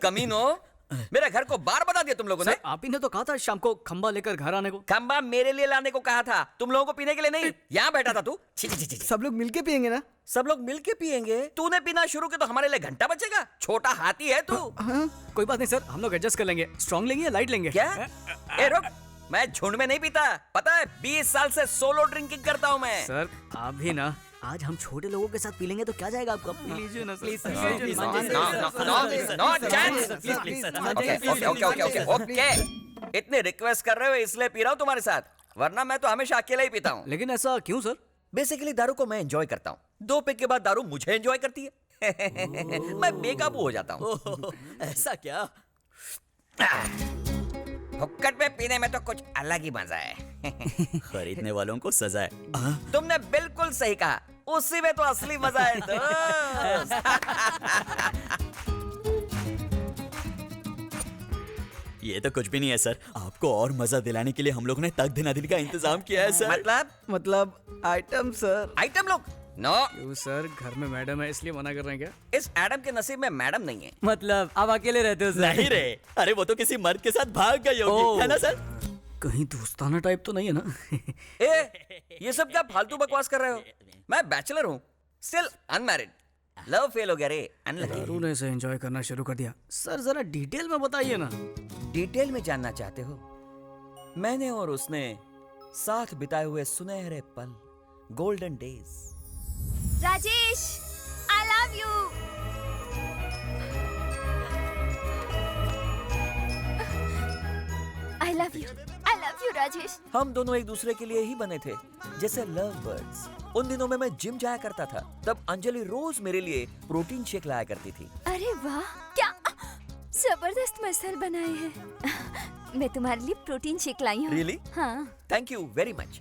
कमीनो, मेरे घर को बार बता दिया तुम लोगों ने। सर आप ही ने तो कहा था शाम को खंबा लेकर घर आने को। खंबा मेरे लिए लाने को कहा था, तुम लोगों को पीने के लिए नहीं। यहाँ बैठा था तू। सब लोग मिलके पियेंगे ना? सब लोग मिलके पियेंगे? तूने पीना शुरू किया तो हमारे लिए घंटा बचेगा? छोटा हाथी है तू। कोई बात नहीं सर, हम लोग एडजस्ट कर लेंगे। स्ट्रॉन्ग लेंगे या लाइट लेंगे? क्या? ए रुक, मैं झुंड में नहीं पीता, पता है? 20 साल से सोलो ड्रिंकिंग करता हूँ मैं। सर आप भी ना, आज हम छोटे लोगों के साथ पी लेंगे तो क्या जाएगा आपका? पी लीजिए ना प्लीज। ओके, इतने रिक्वेस्ट कर रहे हो इसलिए पी रहा हूँ तुम्हारे साथ, वरना मैं तो हमेशा अकेला ही पीता हूँ। लेकिन ऐसा क्यों सर? बेसिकली दारू को मैं एंजॉय करता हूँ, 2 पैक के बाद दारू मुझे एंजॉय करती है। मैं बेकाबू हो जाता हूँ। ऐसा क्या? हुक्कड़ पे पीने में तो कुछ अलग ही मजा है। खरीदने वालों को सजा है। तुमने बिल्कुल सही कहा, उसी में तो असली मजा है दोस्त। ये तो कुछ भी नहीं है सर, आपको और मजा दिलाने के लिए हम लोग ने तक दिना दिन का इंतजाम किया है सर। मतलब आइटम सर। आइटम लोग? नो क्यों सर, घर में मैडम है इसलिए मना कर रहे हैं क्या? इस एडम के नसीब में मैडम नहीं है। मतलब आप अकेले रहते हो सर? नहीं रे, अरे वो तो किसी मर्द के साथ भाग गई होगी, है ना सर? कहीं दोस्ताना टाइप तो नहीं है ना? ये सब क्या फालतू बकवास कर रहे हो? मैं बैचलर हूँ, स्टिल अनमैरिड। लव फेल हो गया रे, अनलकी। तूने इसे एंजॉय करना शुरू कर दिया। सर जरा डिटेल में बताइए ना। डिटेल में जानना चाहते हो? मैंने और उसने साथ बिताए हुए सुनहरे पल, golden days. Rajesh, I love you. I love you. I love you, Rajesh. हम दोनों एक दूसरे के लिए ही बने थे, जैसे लव बर्ड्स। उन दिनों में मैं जिम जाया करता था, तब अंजलि रोज मेरे लिए प्रोटीन शेक लाया करती थी। अरे वाह, क्या जबरदस्त मसल बनाए हैं। मैं तुम्हारे लिए प्रोटीन शेक लाई हूँ। Really? हाँ। Thank you very much.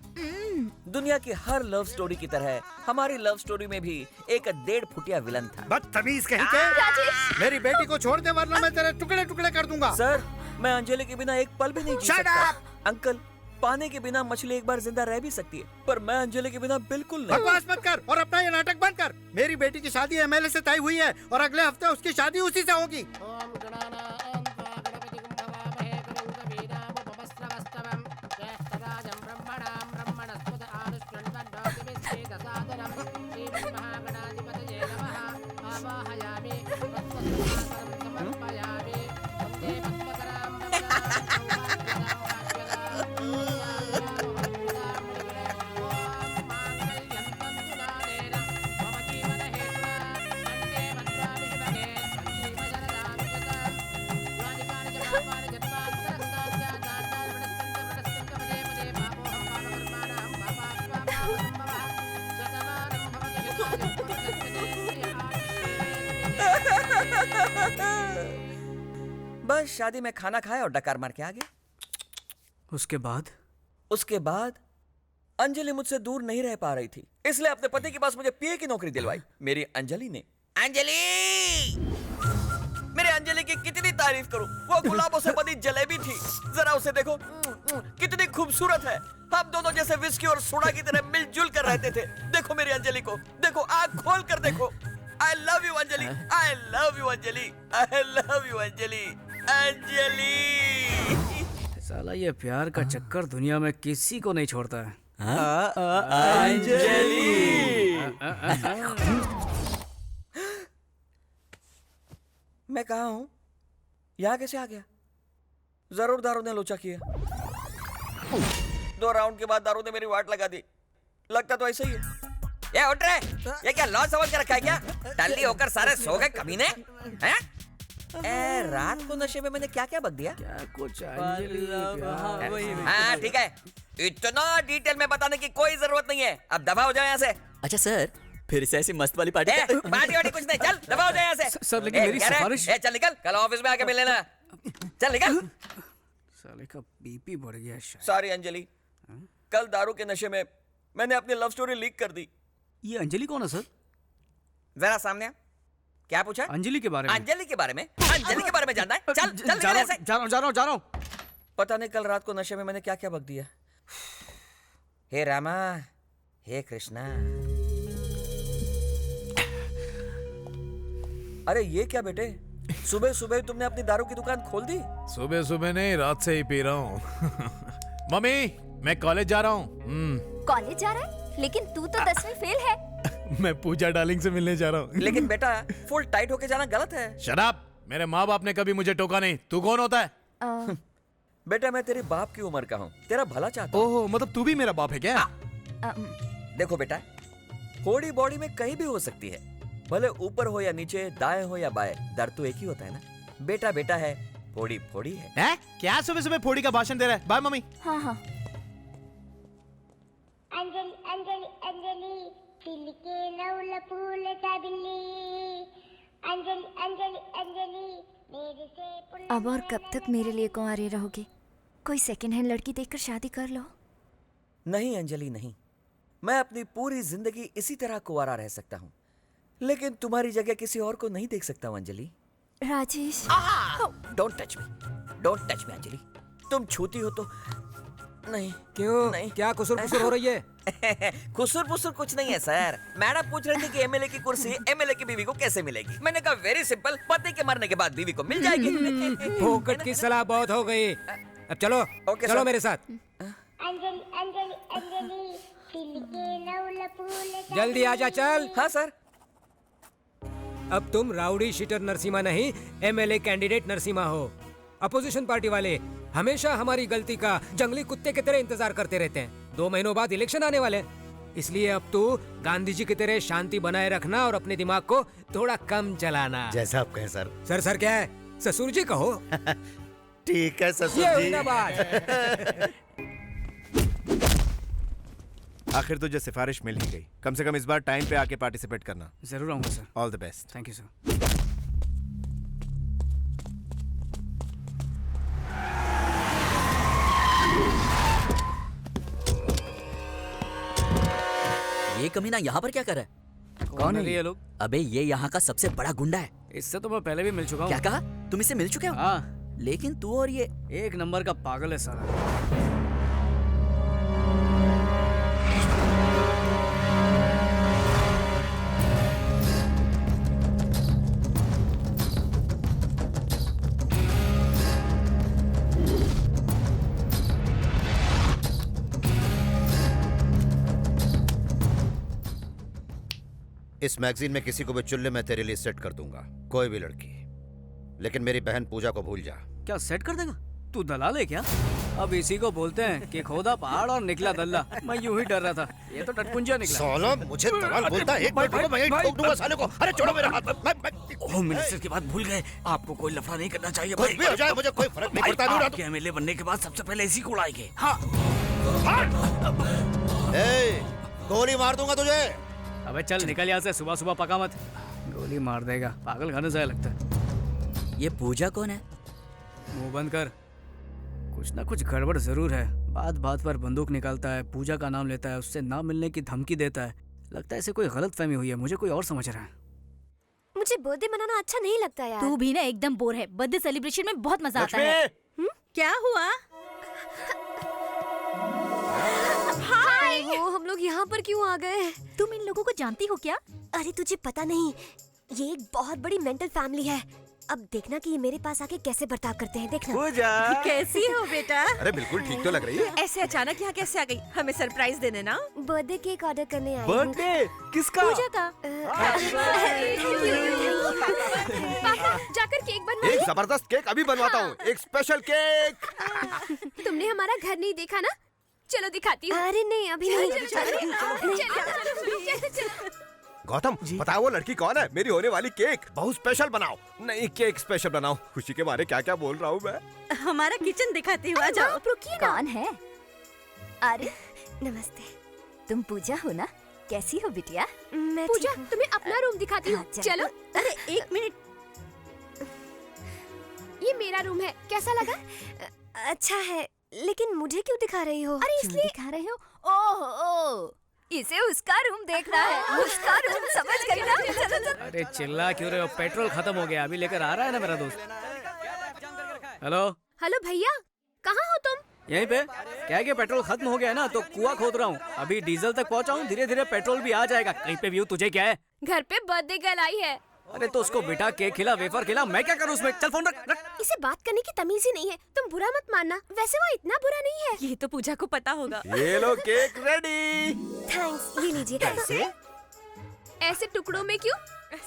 दुनिया की हर लव स्टोरी की तरह हमारी लव स्टोरी में भी एक 1.5 फुटिया विलन था। बदतमीज कहीं के। मेरी बेटी को छोड़ दे वरना मैं तेरे टुकड़े टुकड़े कर दूंगा। सर, मैं अंजलि के बिना एक पल भी नहीं जी सकता। अंकल, पानी के बिना मछली एक बार जिंदा रह भी सकती है, पर मैं अंजलि के बिना बिल्कुल नहीं। बकवास मत कर और अपना ये नाटक बंद कर। मेरी बेटी की शादी एमएलए से तय हुई है और अगले हफ्ते उसकी शादी उसी से होगी। बस शादी में खाना खाया और डकार मार के आ गया। उसके बाद अंजलि मुझसे दूर नहीं रह पा रही थी, इसलिए अपने पति के पास मुझे पीए की नौकरी दिलवाई मेरी अंजलि ने। अंजलि! मेरे अंजलि की कितनी तारीफ करूं, वो गुलाबों से बनी जलेबी थी। जरा उसे देखो, कितनी खूबसूरत है। हम दोनों जैसे विस्की और सोडा की तरह मिलजुल कर रहते थे। देखो मेरी अंजलि को, देखो, आंख खोल कर देखो। I love you Anjali, I love you Anjali, I love you Anjali, Anjali. साला ये प्यार का चक्कर दुनिया में किसी को नहीं छोड़ता है। अंजलि! मैं कहाँ हूँ? यहाँ कैसे आ गया? जरूर दारू ने लोचा किया। 2 राउंड के बाद दारू ने मेरी वाट लगा दी। लगता तो ऐसा ही है। ये उठ रहे, ये क्या लॉस समझ के रखा है क्या? टल्ली होकर सारे सो गए कमीने हैं? रात को नशे में मैंने क्या क्या बक दिया? क्या कुछ हाँ ठीक है, इतना डिटेल में बताने की कोई जरूरत नहीं है। अब दफा हो जाओ यहाँ से। अच्छा सर, फिर से ऐसी मस्त वाली पार्टी पार्टी वार्टी कुछ नहीं, चल दफा हो जाओ यहाँ से। सर लेकिन मेरी सिफारिश। चल निकल, कल ऑफिस में आके मिल लेना। चल निकल। साले का बीपी बढ़ गया शायद। सॉरी अंजलि, कल दारू के नशे में मैंने अपनी लव स्टोरी लीक कर दी। ये अंजलि कौन है सर? जरा सामने आ। क्या पूछा? अंजलि के बारे में। अंजलि के बारे में? अंजलि के बारे में जानना है? चल चल निकल ऐसे। जा रहा हूँ। पता नहीं कल रात को नशे में मैंने क्या क्या बक दिया। हे रामा, हे कृष्णा। अरे ये क्या बेटे, सुबह सुबह तुमने अपनी दारू की दुकान खोल दी? सुबह सुबह नहीं, रात से ही पी रहा हूँ। मम्मी, मैं कॉलेज जा रहा हूँ। कॉलेज जा रहा है? लेकिन तू तो 10वीं फेल है। मैं पूजा डार्लिंग से मिलने जा रहा हूँ। लेकिन बेटा, फुल टाइट होके जाना गलत है। शराब, मेरे माँ बाप ने कभी मुझे टोका नहीं। तू कौन होता है? बेटा मैं तेरे बाप की उम्र का हूँ, तेरा भला चाहता हूँ। ओह, मतलब तू भी मेरा बाप है क्या? देखो बेटा, फोड़ी बॉडी में कहीं भी हो सकती है, भले ऊपर हो या नीचे, दाएं हो या बाएं, दर्द तो एक ही होता है ना। बेटा बेटा है, फोड़ी फोड़ी है। क्या सुबह सुबह फोड़ी का भाषण दे रहा है? Bye mummy. हाँ। अंजलि अंजलि अंजलि दिल के नौल फूल का बिल्ली। अंजलि अंजलि अंजलि मेरे से। अब और कब तक मेरे लिए कुंवारी रहोगे? कोई सेकंड हैंड लड़की देखकर शादी कर लो। नहीं अंजलि नहीं, मैं अपनी पूरी जिंदगी इसी तरह कुंवारा रह सकता हूँ, लेकिन तुम्हारी जगह किसी और को नहीं देख सकता हूँ Anjali. Rajesh, don't touch me Anjali. तुम छूती हो तो नहीं। क्यों? नहीं। क्या कुसुर पुसुर हो रही है? कुसुर पुसुर कुछ नहीं है सर। मैडम पूछ रही थी कि एमएलए की कुर्सी एमएलए की बीवी को कैसे मिलेगी। मैंने कहा वेरी सिंपल, पति के मरने के बाद बीवी को मिल जाएगी। फोकट की सलाह बहुत हो गई। अब चलो चलो मेरे साथ। अंजलि अंजलि अंजलि दिल के नौल फूल। जल्दी आजा चल। हाँ सर। अब तुम राउडी शीटर नरसिम्हा नहीं, एमएलए कैंडिडेट नरसिम्हा हो। अपोजिशन पार्टी वाले हमेशा हमारी गलती का जंगली कुत्ते की तरह इंतजार करते रहते हैं। 2 महीनों बाद इलेक्शन आने वाले, इसलिए अब तू गांधी जी की तरह शांति बनाए रखना और अपने दिमाग को थोड़ा कम चलाना। जैसा आप कहें सर। सर क्या है? ससुर जी कहो। ठीक है ससुर ये जी। हुई ना बात। आखिर तुझे सिफारिश मिल ही गई। कम से कम इस बार टाइम पे आके पार्टिसिपेट करना। जरूर आऊंगा sir. All the best. Thank you sir. ये कमीना यहाँ पर क्या कर रहा है? कौन है ये लोग? अबे ये यहाँ का सबसे बड़ा गुंडा है। इससे तो मैं पहले भी मिल चुका हूँ। क्या कहा? तुम इससे मिल चुके हो? हाँ। लेकिन तू और ये एक नंबर का पागल है साला। इस मैगजीन में किसी को भी चुल्ले में तेरे लिए सेट कर दूंगा, कोई भी लड़की। लेकिन मेरी बहन पूजा को भूल जा। क्या सेट कर देगा? तू दलाल है क्या? अब इसी को बोलते हैं कि खोदा पहाड़ और निकला दल्ला। मैं यूं ही डर रहा था, ये तो टटपुंजा निकला। साला मुझे दलाल बोलता है। एक मिनट रुको, मैं ठोक दूंगा साले को। अरे छोड़ो मेरा हाथ। होम मिनिस्टर की बात भूल गए। आपको कोई लफड़ा नहीं करना चाहिए। कुछ भी हो जाए मुझे कोई फर्क नहीं पड़ता। आपके एमएलए बनने के बाद सबसे पहले इसी को उड़ाएंगे। हाँ। गोली मार दूंगा तुझे। अबे चल निकल यहाँ से, सुबह सुबह पका मत। गोली मार देगा, पागल खाने से लगता है। ये पूजा कौन है? मुंह बंद कर, कुछ ना कुछ गड़बड़ जरूर है। बात बात पर बंदूक निकालता है, पूजा का नाम लेता है, उससे ना मिलने की धमकी देता है। लगता है इसे कोई गलत फहमी हुई है, मुझे कोई और समझ रहा है। मुझे बर्थडे मनाना अच्छा नहीं लगता यार। तू भी ना एकदम बोर है। बर्थडे सेलिब्रेशन में बहुत मजा आता है। क्या हुआ? हाय, वो हम लोग यहाँ पर क्यों आ गए? तुम इन लोगों को जानती हो क्या? अरे तुझे पता नहीं, ये एक बहुत बड़ी मेंटल फैमिली है। अब देखना कि ये मेरे पास आके कैसे बर्ताव करते हैं। देखना। पूजा कैसी हो बेटा? अरे बिल्कुल ठीक तो लग रही है। ऐसे अचानक यहाँ कैसे आ गई? हमें सरप्राइज देने ना। बर्थडे केक ऑर्डर करने आई हूँ। बर्थडे किसका? पूजा का। पापा जाकर केक बनवाइए। एक जबरदस्त केक अभी बनवाता हूँ। एक स्पेशल केक। तुमने हमारा घर नहीं देखा ना? चलो दिखाती हूँ। अरे नहीं, अभी नहीं। गौतम बताओ वो लड़की कौन है? मेरी होने वाली केक बहुत स्पेशल बनाओ। नहीं केक स्पेशल बनाओ। खुशी के मारे क्या क्या बोल रहा हूँ मैं। हमारा किचन दिखाती हूँ, आ जाओ। रुकिए ना। कौन है? अरे नमस्ते, तुम पूजा हो ना? कैसी हो बिटिया? मैं पूजा, तुम्हें अपना रूम दिखाती हूँ, चलो। अरे एक मिनट, ये मेरा रूम है, कैसा लगा? अच्छा है, लेकिन मुझे क्यों दिखा रही हो? अरे इसलिए दिखा रही हो। ओह, इसे उसका रूम देखना है, उसका रूम, समझ गई ना? चलो चलो। अरे चिल्ला क्यों रहे हो? पेट्रोल खत्म हो गया, अभी लेकर आ रहा है ना मेरा दोस्त। हेलो हेलो भैया, कहाँ हो तुम? यहीं पे। क्या है कि पेट्रोल खत्म हो गया ना, तो कुआं खोद रहा हूँ। अभी डीजल तक पहुँचा हूँ, धीरे धीरे पेट्रोल भी आ जाएगा। कहीं पे भी हूँ। तुझे क्या है? घर पे बर्थडे गर्ल आई है। अरे तो उसको बिठा, केक खिला, वेफर खिला, मैं क्या करूँ उसमें? चल फोन रख रख। इसे बात करने की तमीज ही नहीं है, तुम बुरा मत मानना, वैसे वो इतना बुरा नहीं है। ये तो पूजा को पता होगा। ये लो केक रेडी। थैंक्स, ये लीजिए। कैसे? ऐसे टुकड़ों में क्यों?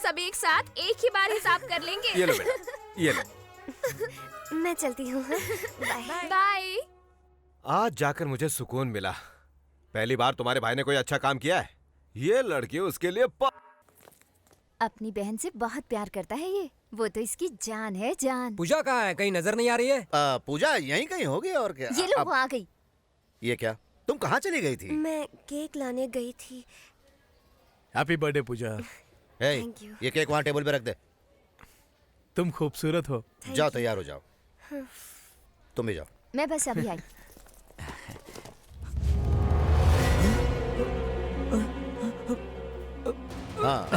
सब एक साथ एक ही बार हिसाब कर लेंगे। ये लो बेटा, ये लो। मैं चलती हूँ। Bye bye. आज जाकर मुझे सुकून मिला। पहली बार तुम्हारे भाई ने कोई अच्छा काम किया है। ये लड़की उसके लिए अपनी बहन से बहुत प्यार करता है ये, वो तो इसकी जान है, जान। पूजा कहाँ है? कहीं नजर नहीं आ रही है? पूजा यहीं कहीं होगी और क्या। ये लो, वो आ गई। ये क्या, तुम कहाँ चली गई थी? मैं केक लाने गई थी। Happy birthday Pooja. Hey, Thank you. ये केक वहाँ टेबल पे रख दे। तुम खूबसूरत हो। जाओ तैयार हो जाओ। तुम भी जाओ। मैं बस अभी आई। हाँ।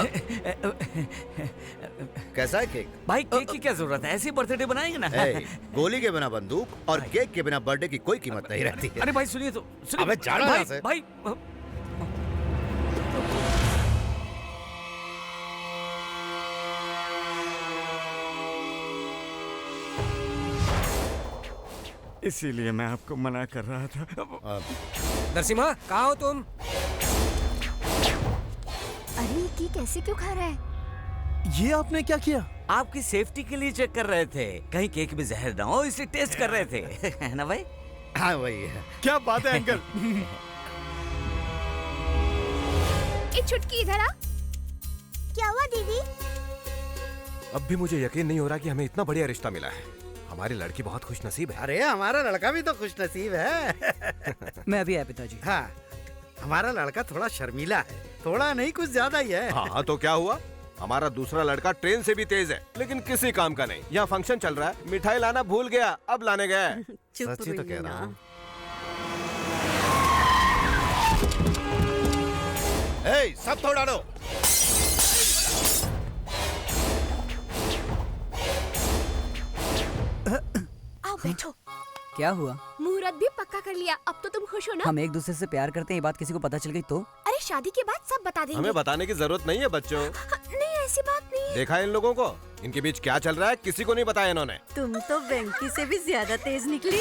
कैसा है केक? भाई केक की क्या जरूरत है? ऐसी बर्थडे बनाएंगे ना। गोली के बिना बंदूक और केक के बिना बर्थडे की कोई कीमत नहीं रहती है। अरे भाई सुनिए तो, सुनिए। अबे जाना भाई, यहाँ से। भाई इसीलिए मैं आपको मना कर रहा था। नरसिम्हा, कहाँ हो तुम? अरे ये केक ऐसे क्यों खा रहा है? ये आपने क्या किया? आपकी सेफ्टी के लिए चेक कर रहे थे, कहीं केक में जहर ना हो, इसलिए टेस्ट कर रहे थे। है ना भाई? हाँ वही है। क्या बात है अंकल। एक छुटकी इधर आ। क्या हुआ दीदी? अब भी मुझे यकीन नहीं हो रहा कि हमें इतना बढ़िया रिश्ता मिला है। हमारी लड़की बहुत खुशनसीब है। अरे हमारा लड़का भी तो खुशनसीब है। मैं अभी आया पिताजी। हाँ, हमारा लड़का थोड़ा शर्मीला है, थोड़ा नहीं कुछ ज्यादा ही है। हाँ तो क्या हुआ? हमारा दूसरा लड़का ट्रेन से भी तेज है, लेकिन किसी काम का नहीं। यहाँ फंक्शन चल रहा है, मिठाई लाना भूल गया, अब लाने गया। सच्ची तो कह रहा हूँ। सब तोड़ डालो। आओ बैठो। क्या हुआ? मुहूर्त भी पक्का कर लिया, अब तो तुम खुश हो ना? हम एक दूसरे से प्यार करते हैं, ये बात किसी को पता चल गई तो? अरे शादी के बाद सब बता देंगे। हमें बताने की जरूरत नहीं है बच्चों। नहीं ऐसी बात नहीं है। देखा इन लोगों को, इनके बीच क्या चल रहा है किसी को नहीं बताया इन्होंने। तुम तो वेंकी से भी ज्यादा तेज निकली।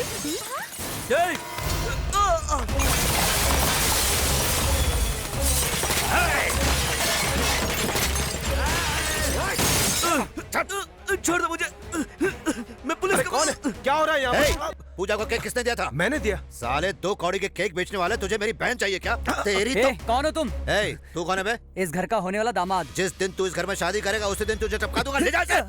छोड़ दो मुझे, मैं पुलिस का। कौन है? क्या हो रहा है यहाँ पर? पूजा को केक किसने दिया था? मैंने दिया। साले 2 कौड़ी के केक बेचने वाले, तुझे मेरी बहन चाहिए क्या? तेरी तो। कौन हो तुम? तू कौन है बे? इस घर का होने वाला दामाद। जिस दिन तू इस घर में शादी करेगा उसी दिन तुझे चपका दूंगा। ले जा इसे।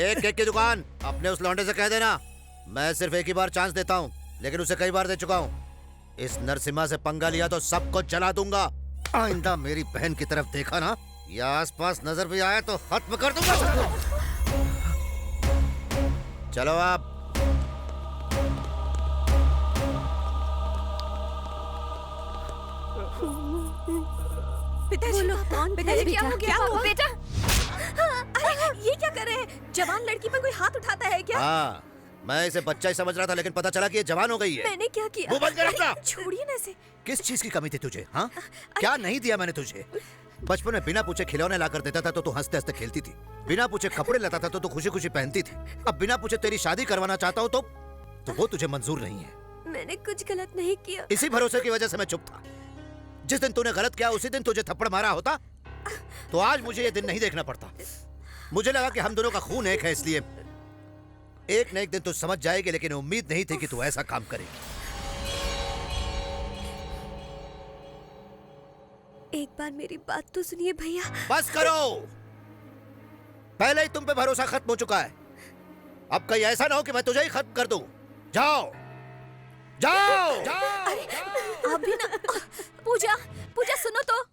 एक केक की दुकान अपने उस लौंडे से कह देना, मैं सिर्फ एक ही बार चांस देता हूँ, लेकिन उसे कई बार दे चुका हूँ। इस नरसिम्हा से पंगा लिया तो सबको जला दूंगा। आइंदा मेरी बहन की तरफ देखा ना, या आसपास नजर भी आया तो खत्म कर दूंगा। चलो आप। पिताजी, पिताजी क्या हो गया? बेटा, अरे ये क्या कर रहे हैं? जवान लड़की पर कोई हाथ उठाता है क्या? हाँ, मैं इसे बच्चा ही समझ रहा था, लेकिन पता चला कि ये जवान हो गई है। मैंने क्या किया? मुंह बंद कर अपना। छोड़िए ना इसे। किस चीज की कमी थी तुझे? हाँ, क्या नहीं दिया मैंने तुझे? बचपन में बिना पूछे खिलौने लाकर देता था तो तू हंसते हंसते खेलती थी, बिना पूछे कपड़े लाता था तो तू खुशी खुशी पहनती थी। अब बिना पूछे तेरी शादी करवाना चाहता हूँ तो वो तुझे मंजूर नहीं है। मैंने कुछ गलत नहीं किया। इसी भरोसे की वजह से मैं चुप था। जिस दिन तूने गलत किया उसी दिन तुझे थप्पड़ मारा होता तो आज मुझे ये दिन नहीं देखना पड़ता। मुझे लगा कि हम दोनों का खून एक है, इसलिए एक न एक दिन तू समझ जाएगी, लेकिन उम्मीद नहीं थी कि तू ऐसा काम करेगी। एक बार मेरी बात तो सुनिए भैया। बस करो, पहले ही तुम पे भरोसा खत्म हो चुका है। अब कहीं ऐसा ना हो कि मैं तुझे ही खत्म कर दूं। जाओ जाओ, अरे अभी ना। पूजा पूजा सुनो तो।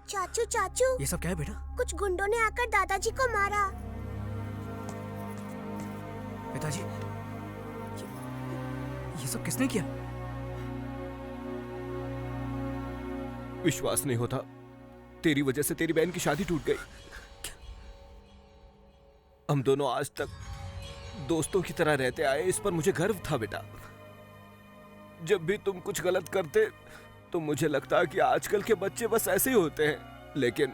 चाचू चाचू, ये सब क्या है बेटा? कुछ गुंडों ने आकर दादाजी को मारा। पिताजी, ये सब किसने किया? विश्वास नहीं होता, तेरी वजह से तेरी बहन की शादी टूट गई। हम दोनों आज तक दोस्तों की तरह रहते आए, इस पर मुझे गर्व था बेटा। जब भी तुम कुछ गलत करते तो मुझे लगता कि आजकल के बच्चे बस ऐसे ही होते हैं, लेकिन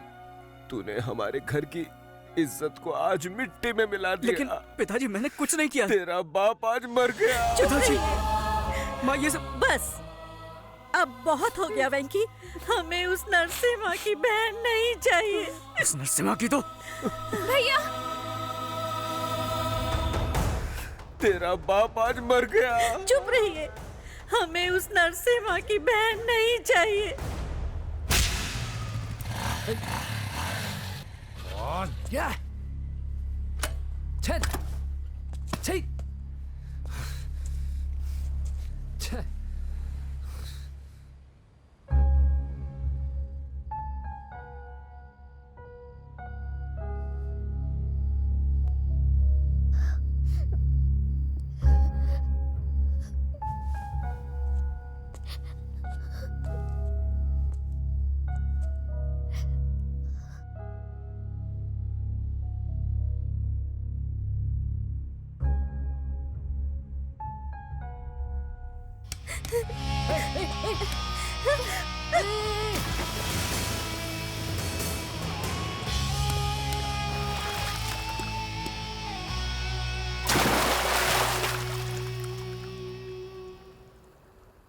तूने हमारे घर की इज्जत को आज मिट्टी में मिला दिया। लेकिन पिताजी मैंने कुछ नहीं किया। तेरा बाप आज मर गया। पिताजी, माँ ये सब बस अब बहुत हो गया वेंकी, हमें उस नरसिम्हा की बहन नहीं चाहिए। उस नरसिम्हा की तो भैया, तेरा बाप आज मर गया। चुप रहिए, हमें उस नरसिम्हा की बहन नहीं चाहिए।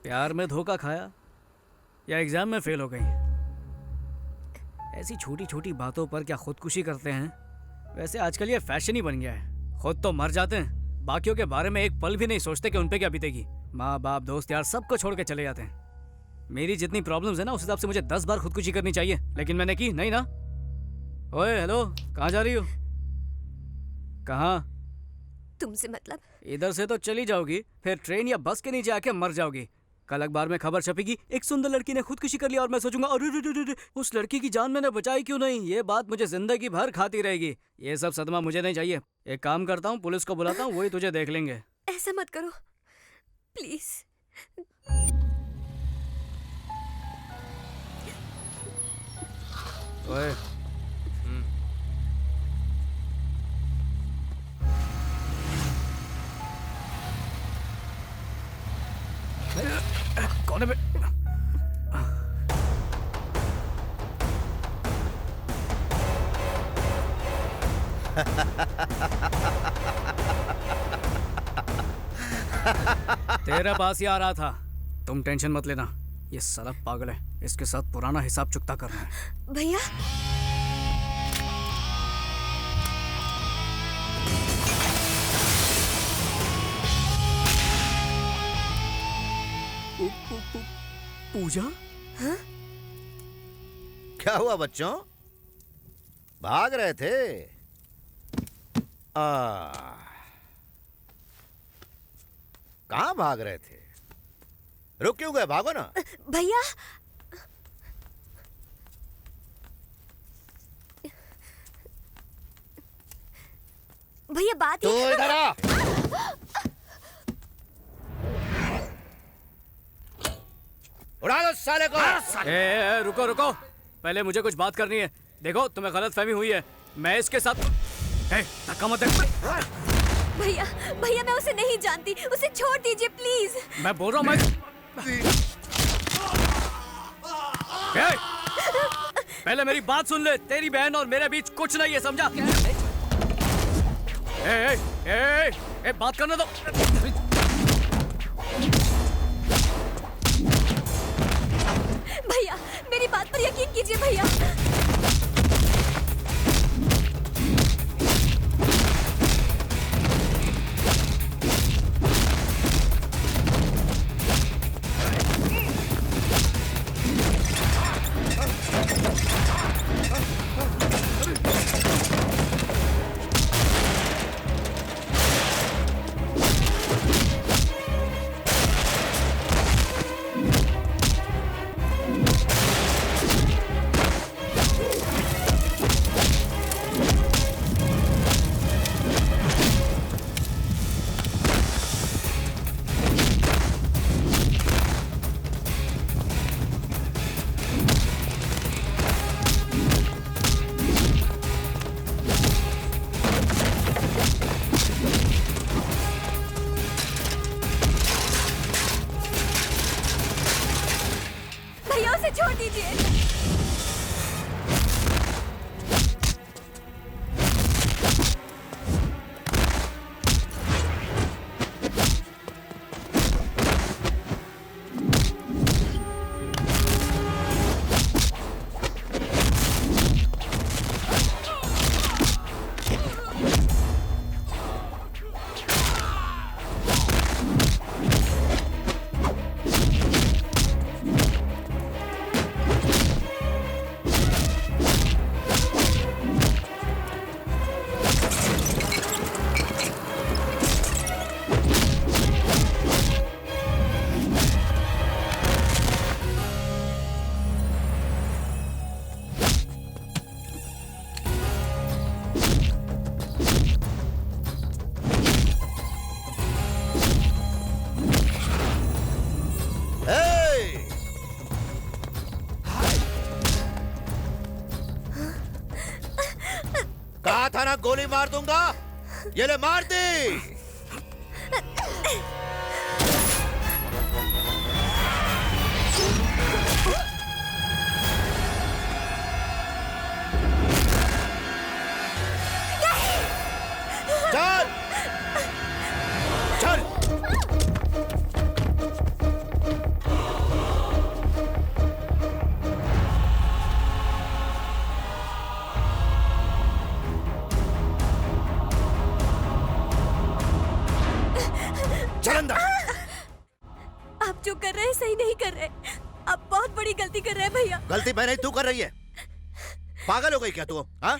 प्यार में धोखा खाया या एग्जाम में फेल हो गई? ऐसी छोटी छोटी बातों पर क्या खुदकुशी करते हैं? वैसे आजकल ये फैशन ही बन गया है। खुद तो मर जाते हैं, बाकियों के बारे में एक पल भी नहीं सोचते कि उन पे क्या बीतेगी। माँ बाप दोस्त यार सबको छोड़ के चले जाते हैं। मेरी जितनी प्रॉब्लम्स है ना, उस हिसाब से मुझे 10 बार खुदकुशी करनी चाहिए, लेकिन मैंने की नहीं ना। ओए हेलो, कहाँ जा रही हो? कहाँ? तुमसे मतलब? इधर से तो चली जाओगी, फिर ट्रेन या बस के नीचे आके मर जाओगी। कल अखबार में खबर छपेगी, एक सुंदर लड़की ने खुदकुशी कर लिया, और मैं सोचूंगा अरे उस लड़की की जान मैंने बचाई क्यों नहीं। ये बात मुझे जिंदगी भर खाती रहेगी। ये सब सदमा मुझे नहीं चाहिए। एक काम करता हूँ, पुलिस को बुलाता हूँ, वही तुझे देख लेंगे। ऐसा मत करो प्लीज। ओए कौन है बे? तेरे पास ही आ रहा था। तुम टेंशन मत लेना, ये साला पागल है, इसके साथ पुराना हिसाब चुकता करना है। भैया पूजा? हाँ? क्या हुआ बच्चों, भाग रहे थे? कहाँ भाग रहे थे? रुक क्यों गए? भागो ना। भैया भैया बात तो इधर आ। उड़ा दो साले को। रुको रुको, पहले मुझे कुछ बात करनी है। देखो तुम्हें गलतफहमी हुई है, मैं इसके साथ धक्का मत दे। भैया भैया मैं उसे नहीं जानती, उसे छोड़ दीजिए प्लीज। मैं बोल रहा हूँ पहले मेरी बात सुन ले। तेरी बहन और मेरे बीच कुछ नहीं है, समझा? बात करने दो। भैया मेरी बात पर यकीन कीजिए भैया। कहा था ना गोली मार दूंगा। ये ले मार दी। चल चल। चल अंदर। आप जो कर रहे हैं सही नहीं कर रहे। आप बहुत बड़ी गलती कर रहे हैं भैया। गलती मैं नहीं, तू कर रही है। पागल हो गई क्या तू? हाँ,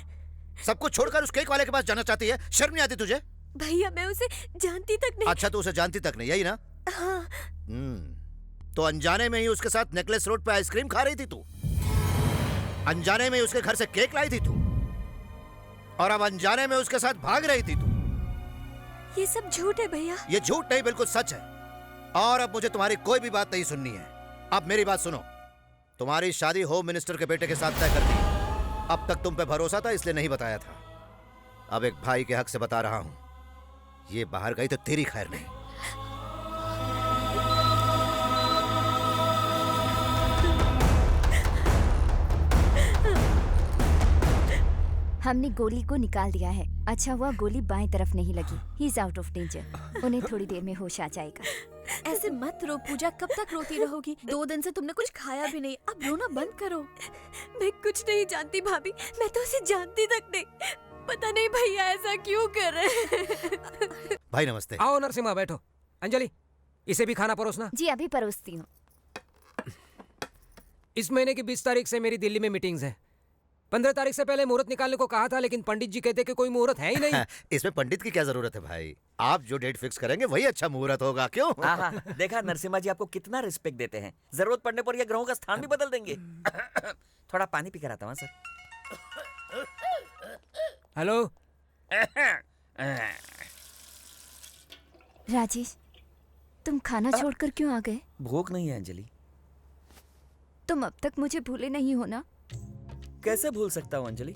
सब कुछ छोड़कर उस केक वाले के पास जाना चाहती है? शर्म नहीं आती तुझे? भैया मैं उसे जानती तक नहीं। अच्छा, तू उसे जानती तक नहीं, यही ना? हाँ। तो अनजाने में ही उसके साथ नेकलेस रोड पे आइसक्रीम खा रही थी तू। अनजाने में ही उसके घर से केक लाई थी तू, और अब अनजाने में उसके साथ भाग रही थी तू। ये सब झूठ है भैया। ये झूठ नहीं, बिल्कुल सच है। और अब मुझे तुम्हारी कोई भी बात नहीं सुननी है। अब मेरी बात सुनो। तुम्हारी शादी होम मिनिस्टर के बेटे के साथ तय कर दी। अब तक तुम पे भरोसा था इसलिए नहीं बताया था। अब एक भाई के हक से बता रहा हूं, ये बाहर गई तो तेरी खैर नहीं। हमने गोली को निकाल दिया है। अच्छा हुआ गोली बाएं तरफ नहीं लगी। He is out of danger. उन्हें थोड़ी देर में होश आ जाएगा। ऐसे मत रो पूजा, कब तक रोती रहोगी? 2 दिन से तुमने कुछ खाया भी नहीं। अब रोना बंद करो। मैं कुछ नहीं जानती भाभी, मैं तो उसे जानती तक नहीं। पता नहीं भैया ऐसा क्यों कर रहे हैं। भाई नमस्ते। आओ नरसिम्हा, बैठो। अंजलि, इसे भी खाना परोसना। जी अभी परोसती हूँ। इस महीने की 20 तारीख से मेरी दिल्ली में मीटिंग्स है। 15 तारीख से पहले मुहूर्त निकालने को कहा था, लेकिन पंडित जी कहते कि कोई मुहूर्त है ही नहीं। इसमें पंडित की क्या जरूरत है भाई? आप जो डेट फिक्स करेंगे वही अच्छा मुहूर्त होगा। क्यों? देखा नरसिम्हा जी आपको कितना रिस्पेक्ट देते हैं। जरूरत पड़ने पर ये ग्रहों का स्थान भी बदल देंगे। थोड़ा पानी पी कर आता हूँ सर। हेलो। राजेश, तुम खाना छोड़कर क्यों आ गए? भूख नहीं है अंजलि। तुम अब तक मुझे भूले नहीं हो ना? कैसे भूल सकता हूँ अंजलि?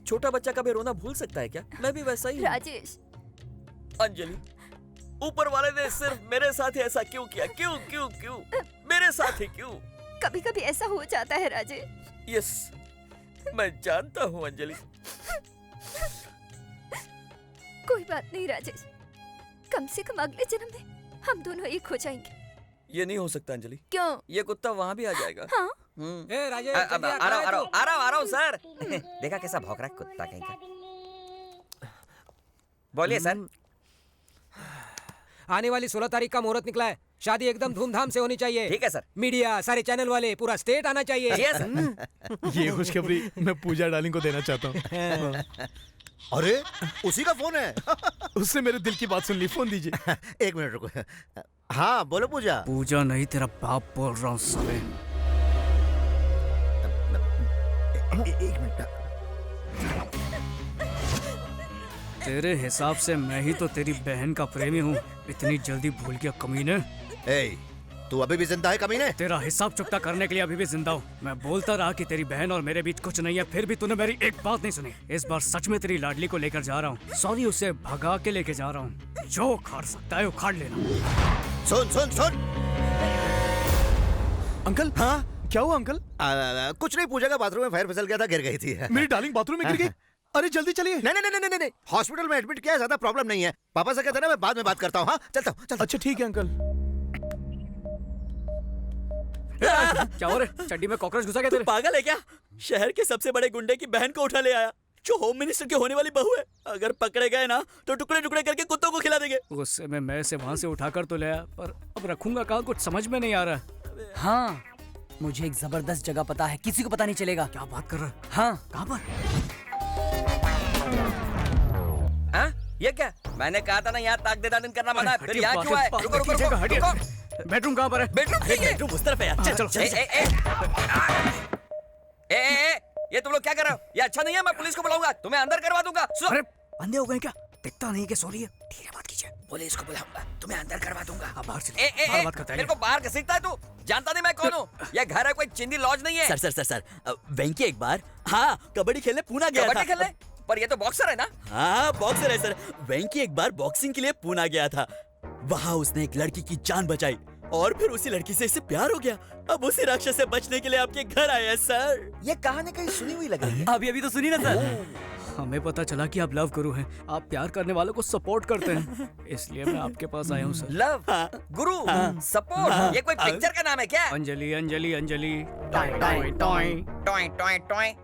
छोटा बच्चा कभी रोना भूल सकता है क्या? मैं भी वैसा ही हूँ। राजेश। अंजलि, ऊपर वाले ने सिर्फ मेरे साथ ही ऐसा क्यों किया? क्यों क्यों क्यों मेरे साथ ही क्यों? कभी कभी ऐसा हो जाता है राजेश। यस, मैं जानता हूँ अंजलि। कोई बात नहीं राजेश, कम से कम अगले जन्म में हम दोनों एक हो जाएंगे। ये नहीं हो सकता अंजलि। क्यों? ये कुत्ता वहाँ भी आ जाएगा। हाँ? ए राजेश, आ रहा हूँ सर। देखा कैसा भौंक रहा है कुत्ता कहीं का। बोलिए सर। आने वाली 16 तारीख का मुहूर्त निकला है। शादी एकदम धूमधाम से होनी चाहिए। ठीक है सर। मीडिया, सारे चैनल वाले, पूरा स्टेट आना चाहिए। ये खुशखबरी मैं पूजा डार्लिंग को देना चाहता हूँ। अरे उसी का फोन है। उससे मेरे दिल की बात सुन ली। फोन दीजिए। 1 मिनट रुको। हाँ बोलो पूजा। पूजा नहीं, तेरा बाप बोल रहा हूँ साले। 1 मिनट। तेरे हिसाब से मैं ही तो तेरी बहन का प्रेमी हूँ। इतनी जल्दी भूल गया कमीने। तू अभी भी जिंदा है कमीने? तेरा हिसाब चुकता करने के लिए अभी भी जिंदा हूँ। मैं बोलता रहा कि तेरी बहन और मेरे बीच कुछ नहीं है, फिर भी तूने मेरी एक बात नहीं सुनी। इस बार सच में तेरी लाडली को लेकर जा रहा हूँ। सॉरी, उसे भगा के लेके जा रहा हूँ। जो उखाड़ सकता है उखाड़ लेना। सुन सुन सुन। अंकल। हाँ क्या हुआ अंकल? कुछ नहीं, पूजा का बाथरूम में पैर फिसल गया था, गिर गई थी। मेरी डार्लिंग बाथरूम में गिर गई? अरे जल्दी चलिए। नहीं, हॉस्पिटल में एडमिट किया है, ज्यादा प्रॉब्लम नहीं है। पापा से कहते ना मैं बाद में बात करता हूँ। हाँ चलता हूँ। अच्छा ठीक है अंकल। क्या हो रहा है? चड्डी में कॉकरोच घुसा गया तेरे? पागल है क्या? शहर के सबसे बड़े गुंडे की बहन को उठा ले आया, जो होम मिनिस्टर की होने वाली बहू है। अगर पकड़े गए ना तो टुकड़े टुकड़े करके कुत्तों को खिला देंगे। गुस्से में मैं से वहाँ से उठाकर तो लाया, पर अब रखूंगा कहाँ, कुछ समझ में नहीं आ रहा। हाँ, मुझे एक जबरदस्त जगह पता है, किसी को पता नहीं चलेगा। क्या बात कर रहा है? हाँ। कहाँ पर? हाँ? ये क्या? मैंने कहा था ना यहाँ ताक दे दादन करना मना है। फिर यहाँ क्यों आए? रुको रुको रुको। बेडरूम कहाँ पर है? बेडरूम उस तरफ है यार। चलो चलो। ये तुम लोग क्या कर रहे हो? ये अच्छा नहीं है, मैं पुलिस को बुलाऊंगा, तुम्हें अंदर करवा दूंगा। अरे अंधे हो गए क्या? दिखता नहीं कि सो रही है। धीरे बात कीजिए। पुलिस को बुलाऊंगा, तुम्हें अंदर करवा दूंगा। बाहर से बात करता है। मेरे को बाहर घसीटता है तू? जानता नहीं मैं कौन हूँ? ये घर है, कोई चिंदी लॉज नहीं है। सर वेंकी एक बार हाँ कबड्डी खेलने पूना गया था। कबड्डी खेलने? पर ये तो बॉक्सर है ना? हाँ बॉक्सर है सर। वेंकी एक बार बॉक्सिंग के लिए पुणे गया था। वहाँ उसने एक लड़की की जान बचाई और फिर उसी लड़की से इसे प्यार हो गया। अब उसी राक्षस से बचने के लिए आपके घर आया है सर। ये कहानी कहीं सुनी हुई लग रही है। अभी तो सुनी ना सर। हमें पता चला कि आप लव गुरु हैं, आप प्यार करने वालों को सपोर्ट करते हैं, इसलिए मैं आपके पास आया हूँ सर। लव गुरु सपोर्ट, ये कोई पिक्चर का नाम है क्या? Anjali Anjali Anjali toy toy toy toy,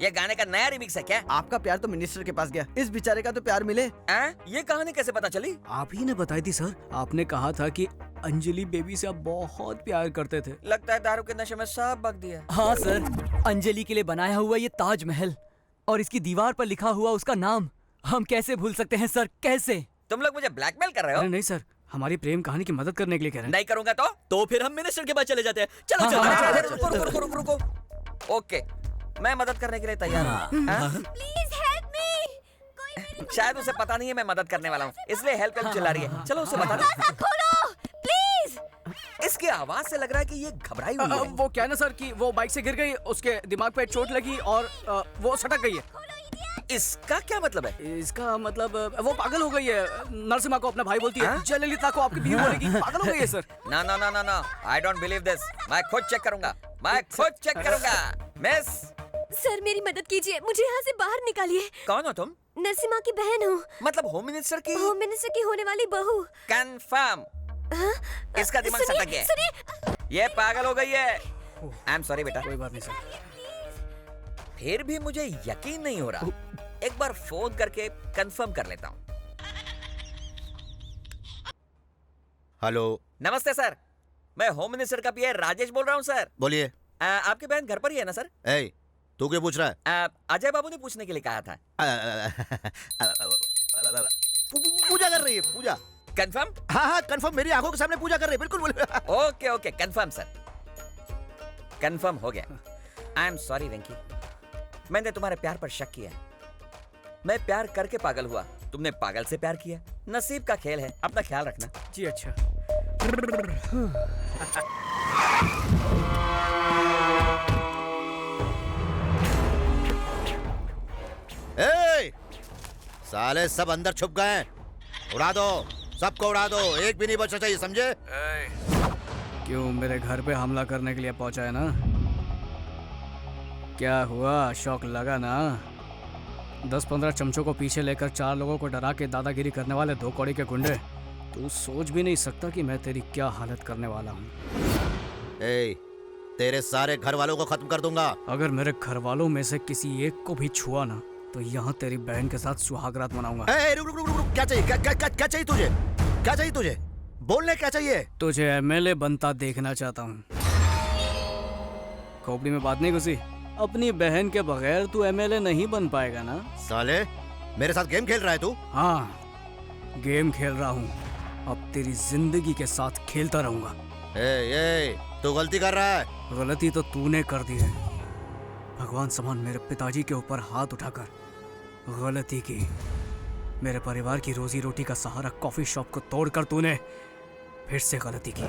ये गाने का नया रिमिक्स है क्या? आपका प्यार तो मिनिस्टर के पास गया, इस बेचारे का तो प्यार मिले। ये कहानी कैसे पता चली? आप ही ने बताई थी सर। आपने कहा था कि अंजलि बेबी से आप बहुत प्यार करते थे। लगता है दारू के नशे में सब बक दिया। हाँ सर, अंजलि के लिए बनाया हुआ ये ताजमहल और इसकी दीवार पर लिखा हुआ उसका नाम हम कैसे भूल सकते हैं सर, कैसे? तुम लोग मुझे ब्लैकमेल कर रहे हो? अरे नहीं सर, हमारी प्रेम कहानी की मदद करने के लिए कह रहे हैं। नहीं करूंगा तो फिर हम मिनिस्टर के पास चले जाते हैं। चलो चलो रुको। ओके, मैं मदद करने के लिए तैयार हूँ। Please help me. शायद उसे पता नहीं है मैं मदद करने वाला हूँ, इसलिए हेल्प चिल्ला रही है। चलो उसे बता दो। खोलो प्लीज। इसकी आवाज से लग रहा है कि ये घबराई हुई है। वो क्या है ना सर कि वो बाइक से गिर गई, उसके दिमाग पे चोट लगी और वो सटक गई है। इसका क्या मतलब है? इसका मतलब वो पागल हो गई है। नरसिम्हा को अपना भाई बोलती है, जयललिता को आपकी बीवी बोलेगी। पागल हो गई है सर। ना ना ना ना ना, आई डोंट बिलीव दिस। मैं खुद चेक करूंगा, मिस। सर मेरी मदद कीजिए, मुझे यहाँ से बाहर निकालिए। कौन हो तुम? नरसिम्हा की बहन हूँ। मतलब होम मिनिस्टर की? होम मिनिस्टर की होने वाली बहू। कंफर्म। इसका दिमाग सटक गया, ये पागल हो गई है। आई एम सॉरी बेटा। कोई बात नहीं सर। फिर भी मुझे यकीन नहीं हो रहा, एक बार फोन करके कंफर्म कर लेता हूँ। हेलो। नमस्ते सर, मैं होम मिनिस्टर का पीए राजेश बोल रहा हूँ सर। बोलिए। आपकी बहन घर पर ही है ना सर? तू क्यों पूछ रहा है? अजय बाबू ने पूछने के लिए कहा था। पूजा कर रही है, पूजा। कंफर्म? हाँ कंफर्म, मेरी आंखों के सामने पूजा कर रही है, बिल्कुल। ओके कंफर्म सर, कंफर्म हो गया। आई एम सॉरी वेंकी, मैंने तुम्हारे प्यार पर शक किया। मैं प्यार करके पागल हुआ, तुमने पागल से प्यार किया। नसीब का खेल है, अपना ख्याल रखना। जी अच्छा। साले सब अंदर छुप गए हैं, उड़ा दो, सबको उड़ा दो, एक भी नहीं बचना चाहिए, समझे? क्यों मेरे घर पे हमला करने के लिए पहुंचा है ना? क्या हुआ, शौक लगा ना? 10-15 चमचों को पीछे लेकर 4 लोगों को डरा के दादागिरी करने वाले 2 कौड़ी के गुंडे, तू सोच भी नहीं सकता कि मैं तेरी क्या हालत करने वाला हूँ। तेरे सारे घर वालों को खत्म कर दूंगा। अगर मेरे घर वालों में से किसी एक को भी छुआ ना तो यहाँ तेरी बहन के साथ सुहागरात मनाऊंगा। रुक, क्या चाहिए? क्या चाहिए तुझे? क्या चाहिए तुझे? बोलने क्या चाहिए? तुझे एमएलए बनता देखना चाहता हूँ। खोपड़ी में बात नहीं घुसी? अपनी बहन के बगैर तू एमएलए नहीं बन पाएगा ना? साले मेरे साथ गेम खेल रहा है तू? हाँ गेम खेल रहा हूँ, अब तेरी जिंदगी के साथ खेलता रहूंगा। तू गलती कर रहा है। गलती तो तूने कर दी है। भगवान समान मेरे पिताजी के ऊपर हाथ उठाकर गलती की। मेरे परिवार की रोजी रोटी का सहारा कॉफी शॉप को तोड़कर तूने फिर से गलती की।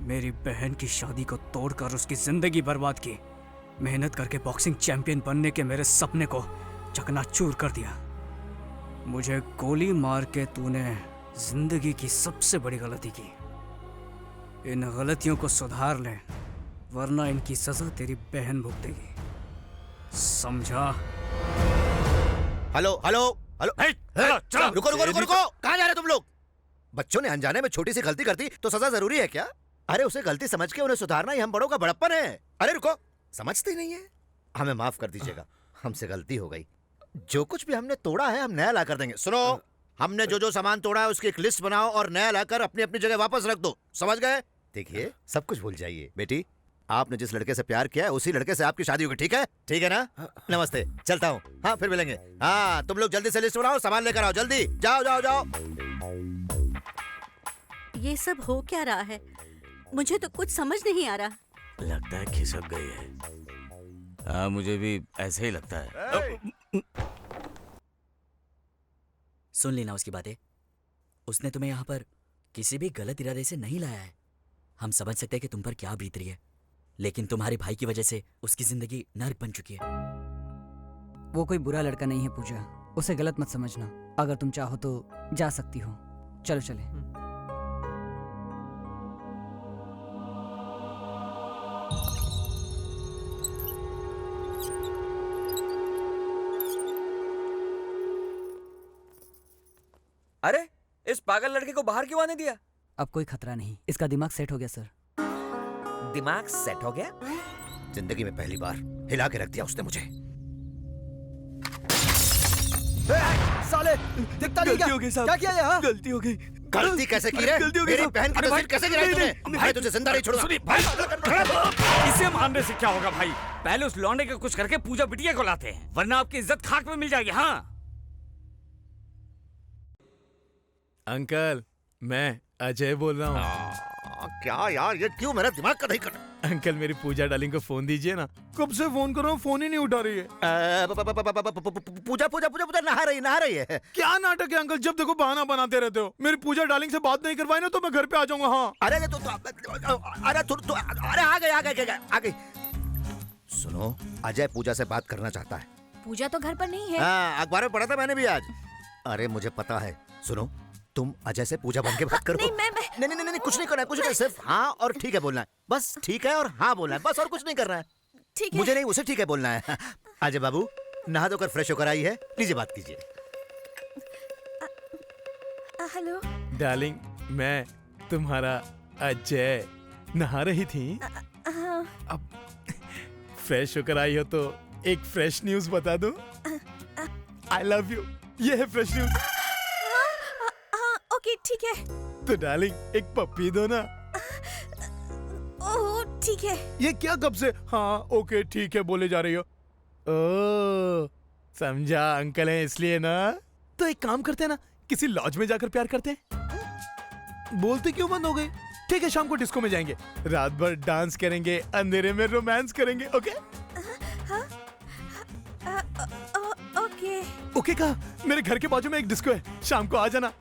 मेरी बहन की शादी को तोड़कर उसकी जिंदगी बर्बाद की। मेहनत करके बॉक्सिंग चैंपियन बनने के मेरे सपने को चकनाचूर कर दिया। मुझे गोली मार के तूने जिंदगी की सबसे बड़ी गलती की। इन गलतियों को सुधार ले, वरना इनकी सजा तेरी बहन भुगतेगी, समझा? हेलो, रुको, कहाँ जा रहे तुम लोग? बच्चों ने अनजाने में छोटी सी गलती कर दी तो सजा जरूरी है क्या? अरे उसे गलती समझ के उन्हें सुधारना ही हम बड़ों का बड़प्पन है। अरे रुको, समझते ही नहीं है। हमें माफ कर दीजिएगा, हमसे गलती हो गई। जो कुछ भी हमने तोड़ा है हम नया ला कर देंगे। सुनो, हमने जो सामान तोड़ा है उसकी एक लिस्ट बनाओ और नया लाकर अपनी अपनी जगह वापस रख दो, समझ गए? देखिए, सब कुछ भूल जाइए। बेटी, आपने जिस लड़के से प्यार किया है उसी लड़के से आपकी शादी होगी, ठीक है? ठीक है ना? नमस्ते, चलता हूँ। हाँ फिर मिलेंगे। हाँ तुम लोग जल्दी से लिस्ट बनाओ, सामान लेकर आओ, जल्दी जाओ। ये सब हो क्या रहा है? मुझे तो कुछ समझ नहीं आ रहा। लगता है खिसक गई है। हाँ मुझे भी ऐसे ही लगता है। सुन लेना उसकी बातें। उसने तुम्हें यहाँ पर किसी भी गलत इरादे से नहीं लाया है। हम समझ सकते हैं कि तुम पर क्या बीत रही है, लेकिन तुम्हारे भाई की वजह से उसकी जिंदगी नर्क बन चुकी है। वो कोई बुरा लड़का नहीं है पूजा, उसे गलत मत समझना। अगर तुम चाहो तो जा सकती हो। चलो चले। अरे इस पागल लड़के को बाहर क्यों आने दिया? अब कोई खतरा नहीं, इसका दिमाग सेट हो गया सर। दिमाग सेट हो गया? जिंदगी में पहली बार हिला के रख दिया उसने मुझे। साले दिखता नहीं क्या? क्या किया यहाँ? गलती हो गई। गलती कैसे की रे? मेरी बहन की तस्वीर कैसे गिराई तूने? भाई तुझे जिंदा नहीं छोड़ूंगा। इसे मारने से क्या होगा भाई? पहले उस लौंडे का कुछ करके पूजा बिटिया को लाते हैं, वरना आपकी इज्जत खाक में मिल जाएगी। हाँ अंकल, मैं अजय बोल रहा हूँ। क्या यार, ये क्यों मेरा दिमाग का नहीं कर? अंकल मेरी पूजा डार्लिंग को फोन दीजिए ना। कब से फोन कर रहा हूँ, फोन ही नहीं उठा रही है। पूजा पूजा पूजा पूजा नहा रही है। क्या नाटक है अंकल, जब देखो बहाना बनाते रहते हो। मेरी पूजा डार्लिंग से बात नहीं करवाई ना तो मैं घर पे आ जाऊंगा। हाँ अरे अरे आ गई। सुनो, अजय पूजा से बात करना चाहता है। पूजा तो घर पर नहीं है। हाँ, अखबार में पढ़ा था मैंने भी आज। अरे मुझे पता है। सुनो, तुम अजय से पूजा बन के बात करो। नहीं, कुछ नहीं करना है, कुछ नहीं, सिर्फ हाँ और ठीक है बोलना है। बस ठीक है और हाँ बोलना है, बस और कुछ नहीं करना है। ठीक है। मुझे नहीं, उसे ठीक है बोलना है। अजय बाबू नहा धोकर फ्रेश होकर आई है, लीजिए बात कीजिए। हेलो डार्लिंग, मैं तुम्हारा अजय। नहा रही थी? अब फ्रेश होकर आई हो तो एक फ्रेश न्यूज बता दूं? आई लव यू, ये है फ्रेश न्यूज। ओके ठीक है। तो डार्लिंग एक पप्पी दो ना। ओह ठीक है। ये क्या कब से हाँ ओके ठीक है बोले जा रही हो? ओ समझा, अंकल है इसलिए ना। तो एक काम करते हैं ना, किसी लॉज में जाकर प्यार करते हैं। बोलते क्यों बंद हो गई? ठीक है, शाम को डिस्को में जाएंगे, रात भर डांस करेंगे, अंधेरे में रोमांस करेंगे। ओके ओके ओके कहा। मेरे घर के बाजू में एक डिस्को है, शाम को आ जाना,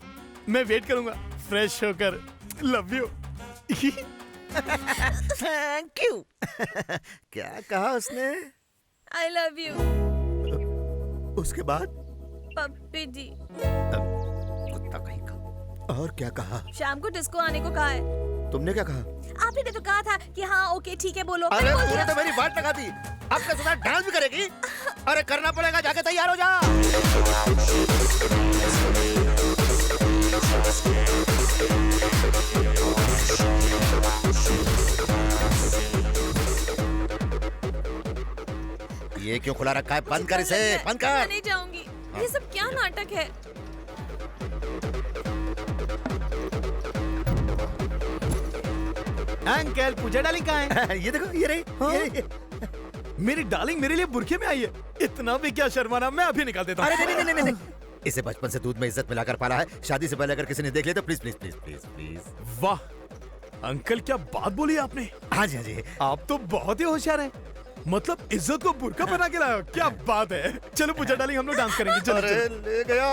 मैं वेट करूंगा फ्रेश होकर। Love you. Thank you. क्या कहा उसने? I love you. उसके बाद पप्पी जी। कुत्ता कहीं का। और क्या कहा? शाम को डिस्को आने को कहा है। तुमने क्या कहा? आपने तो कहा था कि हाँ ओके ठीक है बोलो। अरे तूने तो मेरी बात लगा दी। अब के साथ डांस भी करेगी? अरे करना पड़ेगा, जाके तैयार हो जा। ये क्यों खुला रखा है? बंद कर इसे, बंद कर। मैं नहीं जाऊंगी। ये सब क्या नाटक है? अंकल पूजा डार्लिंग कहाँ है? ये देखो, ये रही। हाँ? ये। मेरी डार्लिंग मेरे लिए बुरखे में आई है। इतना भी क्या शर्माना, मैं अभी निकाल देता हूँ। अरे नहीं। इसे बचपन से दूध में इज्जत मिलाकर पाला है। शादी से पहले अगर किसी ने देख लिया तो please please please please please. वाह अंकल, क्या बात बोली आपने। हाँ जी हाँ जी, आप तो बहुत ही होशियार हैं। मतलब इज्जत को बुरका बना के लाया, क्या बात है। चलो पूजा डार्लिंग, हम लोग डांस करेंगे। चलो अरे चलो।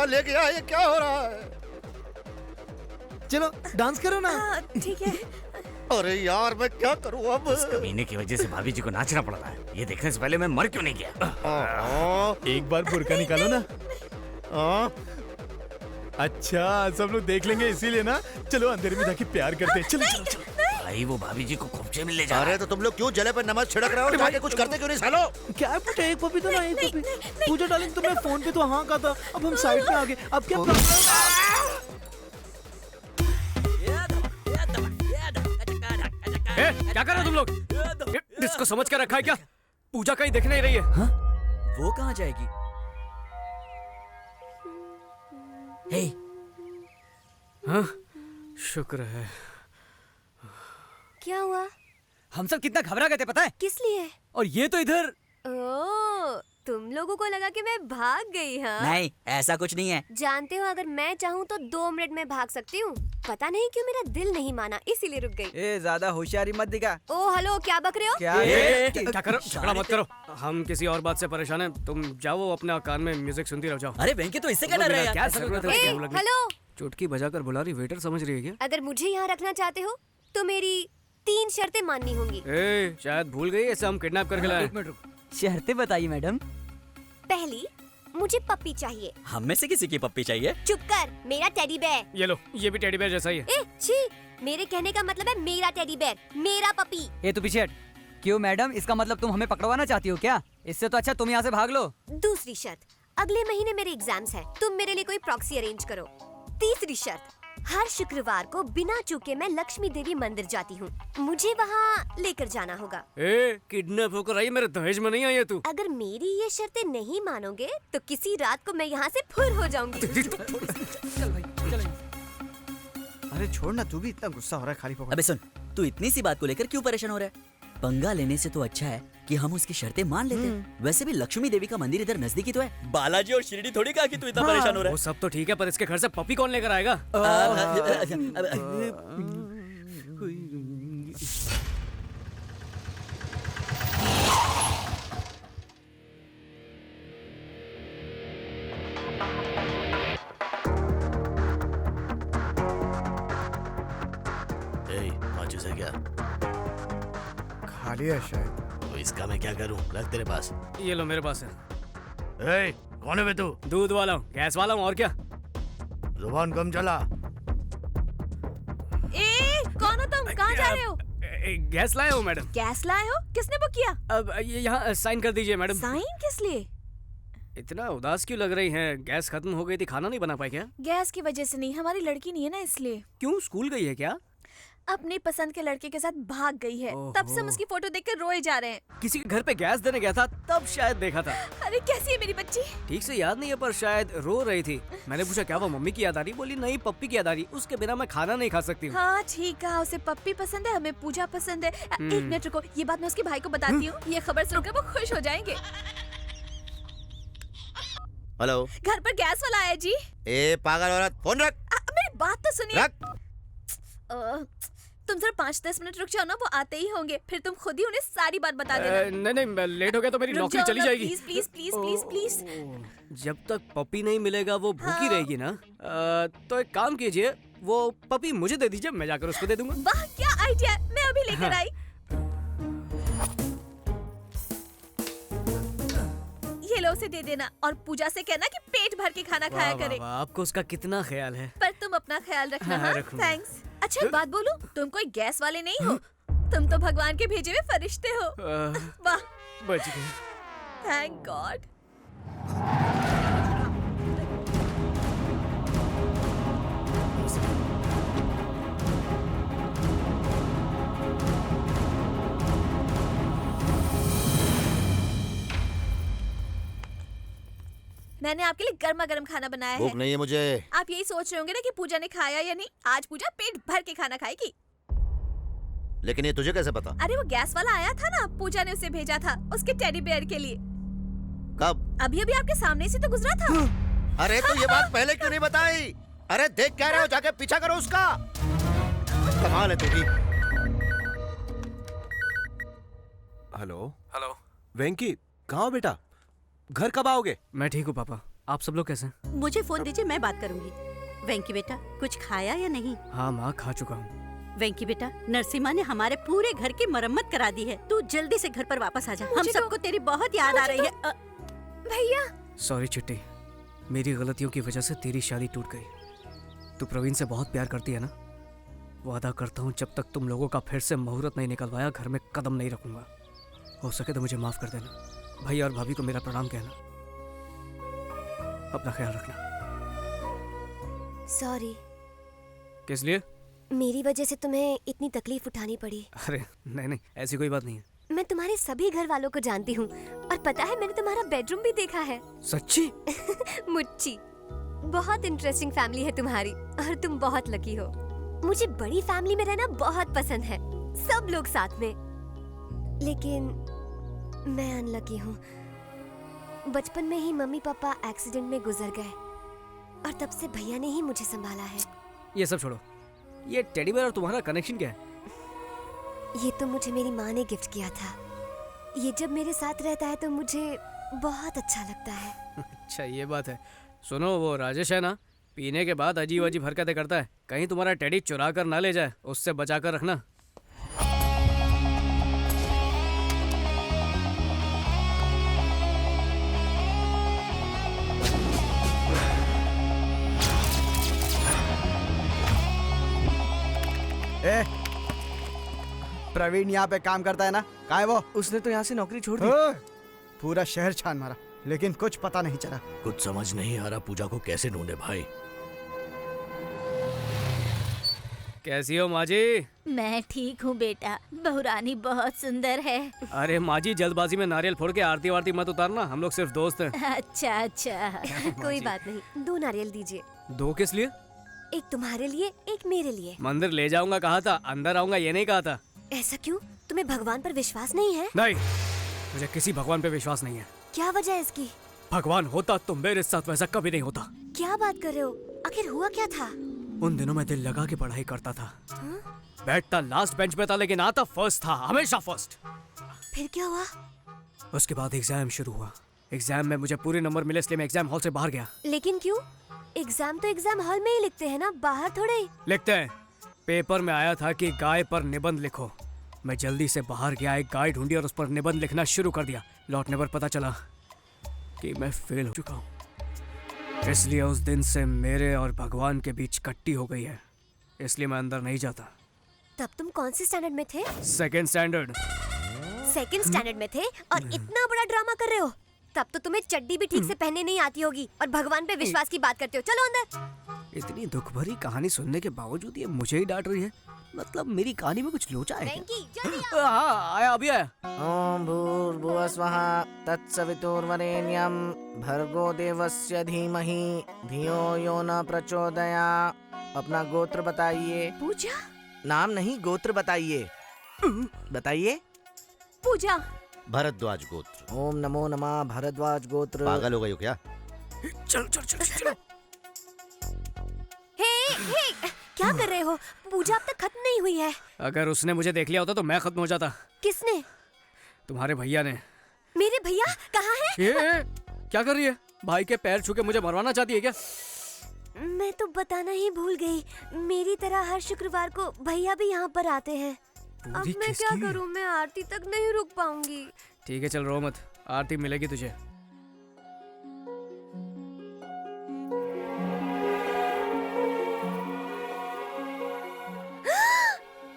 ले गया, ये क्या हो रहा है? चलो डांस करो ना। ठीक है। अरे यार मैं क्या करूँ अब? इस कमीने की वजह से भाभी जी को नाचना पड़ता है। ये देखने से पहले मैं मर क्यों नहीं गया? एक बार बुरका निकालो ना। अच्छा सब लोग देख लेंगे इसीलिए ना। चलो अंधेरे में जाके प्यार करते हैं। चलो चलो चलो। भाई वो भाभी जी को खोपचे में ले जा। अरे तो तुम लोग क्यों जले पे नमक छिड़क रहे हो? जाके कुछ करते क्यों नहीं सालो? क्या बेटा, एक पपी तो ना, एक पपी। पूजा डार्लिंग तुम्हें फोन पे तो हाँ कहा था, अब हम साइड पे आ गए। अब क्या क्या कर रहे हो तुम लोग? डिस्को समझ कर रखा है क्या? पूजा कहीं दिख नहीं रही है। हाँ? वो कहाँ जाएगी? हे हाँ, शुक्र है। क्या हुआ? हम सब कितना घबरा गए थे पता है? किस लिए? और ये तो इधर। ओह, तुम लोगों को लगा कि मैं भाग गई। हाँ नहीं, ऐसा कुछ नहीं है। जानते हो, अगर मैं चाहूँ तो 2 मिनट में भाग सकती हूँ। पता नहीं क्यों मेरा दिल नहीं माना, इसीलिए रुक गई। ए ज्यादा होशियारी मत दिखा। ओह हेलो, क्या बक रहे हो? क्या करो, झगड़ा मत करो। हम किसी और बात से परेशान हैं। तुम जाओ अपने कान में म्यूजिक सुनती रहो, जाओ। अरे वेंकी तो इससे क्या डर रहा है? क्या जरूरत है? हेलो, चुटकी बजाकर बुला रही, वेटर समझ रही है क्या? अगर मुझे यहाँ रखना चाहते हो तो मेरी 3 शर्तें माननी होंगी। शायद भूल गई, ऐसे हम किडनैप करके लाए। एक मिनट रुको, शर्तें बताइए मैडम। पहली, मुझे पप्पी चाहिए। हम में से किसी की पप्पी चाहिए? चुप कर, मेरा टेडी बेयर। ये लो, ये भी टेडी बेयर जैसा ही है। ए, छी, मेरे कहने का मतलब है मेरा टेडी बेयर, मेरा पपी। ये तू पीछे हट। क्यों मैडम, इसका मतलब तुम हमें पकड़वाना चाहती हो क्या? इससे तो अच्छा तुम यहाँ से भाग लो। दूसरी शर्त, अगले महीने मेरे एग्जाम्स है, तुम मेरे लिए कोई प्रॉक्सी अरेंज करो। तीसरी शर्त, हर शुक्रवार को बिना चूके मैं लक्ष्मी देवी मंदिर जाती हूँ, मुझे वहाँ लेकर जाना होगा। किडनैप होकर आई, मेरे दहेज में नहीं आई है तू। अगर मेरी ये शर्तें नहीं मानोगे तो किसी रात को मैं यहाँ से फुर हो जाऊंगी। अरे छोड़ ना, तू भी इतना गुस्सा हो रहा है खाली पकड़। अबे सुन, तू इतनी सी बात को लेकर क्यों परेशान हो रहा है? पंगा लेने से तो अच्छा है कि हम उसकी शर्तें मान लेते हैं। वैसे भी लक्ष्मी देवी का मंदिर इधर नजदीकी तो है। बालाजी और शिरडी थोड़ी कहा कि तू इतना परेशान हो रहा है। वो सब तो ठीक है, पर इसके घर से पपी कौन लेकर आएगा? माचिस है क्या? खाली है शायद। तो इसका मैं क्या करूं? रख तेरे पास। ये लो, मेरे पास है। कौन है बे तू? दूध वाला हूँ, गैस वाला हूँ, और क्या? जुबान कम चला। कौन हो तुम? कहाँ जा रहे हो? गैस लाया हूँ मैडम। गैस लाए हो? किसने बुक किया? अब ये यहाँ साइन कर दीजिए मैडम। साइन किस लिए? इतना उदास क्यों लग रही हैं? गैस खत्म हो गई थी, खाना नहीं बना पाई क्या? गैस की वजह से नहीं, हमारी लड़की नहीं है ना इसलिए। क्यों, स्कूल गई है क्या? अपनी पसंद के लड़के के साथ भाग गई है, तब से हम उसकी फोटो देखकर रोए जा रहे हैं। किसी के घर पे गैस देने गया था, तब शायद देखा था। अरे कैसी है मेरी बच्ची? ठीक से याद नहीं है, पर शायद रो रही थी। मैंने पूछा क्या वो मम्मी की याद आ रही? बोली नहीं, पप्पी की याद आ रही, उसके बिना मैं खाना नहीं खा सकती हूँ। हाँ ठीक है, उसे पप्पी पसंद है, हमें पूजा पसंद है। एक मिनट रुको, ये बात मैं उसके भाई को बताती हूँ, ये खबर सुनकर वो खुश हो जाएंगे। हेलो, घर पर गैस वाला आया जी। ए पागल औरत, फोन रख। मेरी बात तो सुनिए। तुम जरा 5-10 मिनट रुक जाओ ना, वो आते ही होंगे, फिर तुम खुद ही उन्हें सारी बात बता देना। नहीं, लेट हो गया तो मेरी नौकरी चली जाएगी। Please please please please please. जब तक पपी नहीं मिलेगा वो भूखी रहेगी ना। तो एक काम कीजिए, वो पपी मुझे दे दीजिए, मैं जाकर उसको दे दूंगा। वाह क्या आइडिया, मैं अभी लेकर आई। ये लो, उसे दे देना और पूजा से कहना कि पेट भर के खाना खाया करे। आपको उसका कितना ख्याल है। पर तुम अपना ख्याल रखना। हाँ, हाँ, थैंक्स। अच्छा एक बात बोलूं, तुम कोई गैस वाले नहीं हो, तुम तो भगवान के भेजे हुए फरिश्ते हो। वाह, बच गए। Thank God. मैंने आपके लिए गर्मा गर्म खाना बनाया है। भूख नहीं है मुझे। आप यही सोच रहे होंगे ना कि पूजा ने खाया या नहीं। आज पूजा पेट भर के खाना खाएगी। लेकिन ये तुझे कैसे पता? अरे वो गैस वाला आया था ना, पूजा ने उसे भेजा था उसके टेडी बेयर के लिए। कब? अभी अभी आपके सामने से तो गुजरा था। अरे तो ये बात पहले क्यों नहीं बताई? अरे देख क्या रहे हो, जाके पीछा करो उसका। कमाल है तेरी। हेलो हेलो, वेंकी, कहाँ हो बेटा? घर कब आओगे? मैं ठीक हूँ पापा, आप सब लोग कैसे हैं? मुझे फोन दीजिए, मैं बात करूंगी। वेंकी बेटा, कुछ खाया या नहीं? हाँ माँ, खा चुका हूँ। वेंकी बेटा, नरसिम्हा ने हमारे पूरे घर की मरम्मत करा दी है, तू जल्दी से घर पर वापस आ जा। हम सबको तेरी बहुत याद आ रही है। भैया सॉरी चिट्टी, मेरी गलतियों की वजह से तेरी शादी टूट गई। तू प्रवीण से बहुत प्यार करती है ना? वादा करता हूँ जब तक तुम लोगों का फिर से मुहूर्त नहीं निकलवाया, घर में कदम नहीं रखूंगा। हो सके तो मुझे माफ कर देना। भैया और भाभी को मेरा प्रणाम कहना। अपना ख्याल रखना। सॉरी। किस लिए? मेरी वजह से तुम्हें इतनी तकलीफ उठानी पड़ी। अरे नहीं, ऐसी कोई बात नहीं है। मैं तुम्हारे सभी घर वालों को जानती हूँ, और पता है मैंने तुम्हारा बेडरूम भी देखा है। सच्ची? मुच्ची, बहुत इंटरेस्टिंग फैमिली है तुम्हारी, और तुम बहुत लकी हो। मुझे बड़ी फैमिली में रहना बहुत पसंद है, सब लोग साथ में। लेकिन मैं अनलकी हूँ। बचपन में ही मम्मी पापा एक्सीडेंट में गुजर गए, और तब से भैया ने ही मुझे संभाला है। ये सब छोड़ो, ये टेडी बेयर और तुम्हारा कनेक्शन क्या है? ये तो मुझे मेरी माँ ने गिफ्ट किया था। ये जब मेरे साथ रहता है तो मुझे बहुत अच्छा लगता है। अच्छा ये बात है। सुनो, वो राजेश है ना, पीने के बाद अजीब अजीब हरकतें करता है। कहीं तुम्हारा टेडी चुरा कर ना ले जाए, उससे बचा कर रखना। प्रवीण यहाँ पे काम करता है ना, कहाँ है वो? उसने तो यहाँ से नौकरी छोड़ दी। पूरा शहर छान मारा लेकिन कुछ पता नहीं चला। कुछ समझ नहीं आ रहा पूजा को कैसे ढूंढे भाई। कैसी हो माँ जी? मैं ठीक हूँ बेटा, बहुरानी बहुत सुंदर है। अरे माँ जी, जल्दबाजी में नारियल फोड़ के आरती वारती मत उतारना, हम लोग सिर्फ दोस्त हैं। अच्छा अच्छा। कोई बात नहीं, 2 नारियल दीजिए। 2 किस लिए? एक तुम्हारे लिए, एक मेरे लिए। मंदिर ले जाऊंगा कहा था, अंदर आऊंगा ये नहीं कहा था। ऐसा क्यों? तुम्हें भगवान पर विश्वास नहीं है? नहीं, मुझे किसी भगवान पे विश्वास नहीं है। क्या वजह है इसकी? भगवान होता तो मेरे साथ वैसा कभी नहीं होता। क्या बात कर रहे हो? आखिर हुआ क्या था? उन दिनों मैं दिल लगा के पढ़ाई करता था। बैठता लास्ट बेंच पे था लेकिन आता फर्स्ट था, हमेशा फर्स्ट। फिर क्या हुआ? उसके बाद एग्जाम शुरू हुआ। एग्जाम में मुझे पूरे नंबर मिले इसलिए मैं एग्जाम हॉल से बाहर गया। लेकिन क्यों? एग्जाम तो एग्जाम हॉल में ही लिखते हैं ना, बाहर थोड़े ही। लिखते हैं। पेपर में आया था कि गाय पर निबंध लिखो। मैं जल्दी से बाहर गया, एक गाय ढूंढी और उस पर निबंध लिखना शुरू कर दिया। लौटने पर पता चला कि मैं फेल हो चुका हूँ। इसलिए उस दिन से मेरे और भगवान के बीच कट्टी हो गई है, इसलिए मैं अंदर नहीं जाता। तब तुम कौन से स्टैंडर्ड में थे? 2nd standard. 2nd स्टैंडर्ड में थे और इतना बड़ा ड्रामा कर रहे हो? तब तो तुम्हें चड्डी भी ठीक से पहनने नहीं आती होगी और भगवान पे विश्वास की बात करते हो। चलो अंदर। इतनी दुख भरी कहानी सुनने के बावजूद ये मुझे ही डांट रही है। मतलब मेरी कहानी में कुछ लोचा है क्या? हाँ, आया, अभी आया। ओम भूर्भुवः स्वः तत्सवितुर्वरेण्यं भर्गो देवस्य धीमहि धियो यो न प्रचोदयात्। अपना गोत्र बताइए। पूजा? नाम नहीं, गोत्र बताइए। बताइए। पूजा। भरद्वाज गोत्र। ओम नमो नमः भरद्वाज गोत्र। पागल हो गई हो क्या? चलो चलो चलो चलो। हे, क्या कर रहे हो? पूजा अब तक खत्म नहीं हुई है। अगर उसने मुझे देख लिया होता तो मैं खत्म हो जाता। किसने? तुम्हारे भैया ने। मेरे भैया कहाँ है? ये क्या कर रही है? भाई के पैर छू के मुझे मरवाना चाहती है क्या? मैं तो बताना ही भूल गई। मेरी तरह हर शुक्रवार को भैया भी यहाँ पर आते हैं। अब मैं क्या करूँ? मैं आरती तक नहीं रुक पाऊंगी। ठीक है, चल रो मत, आरती मिलेगी तुझे।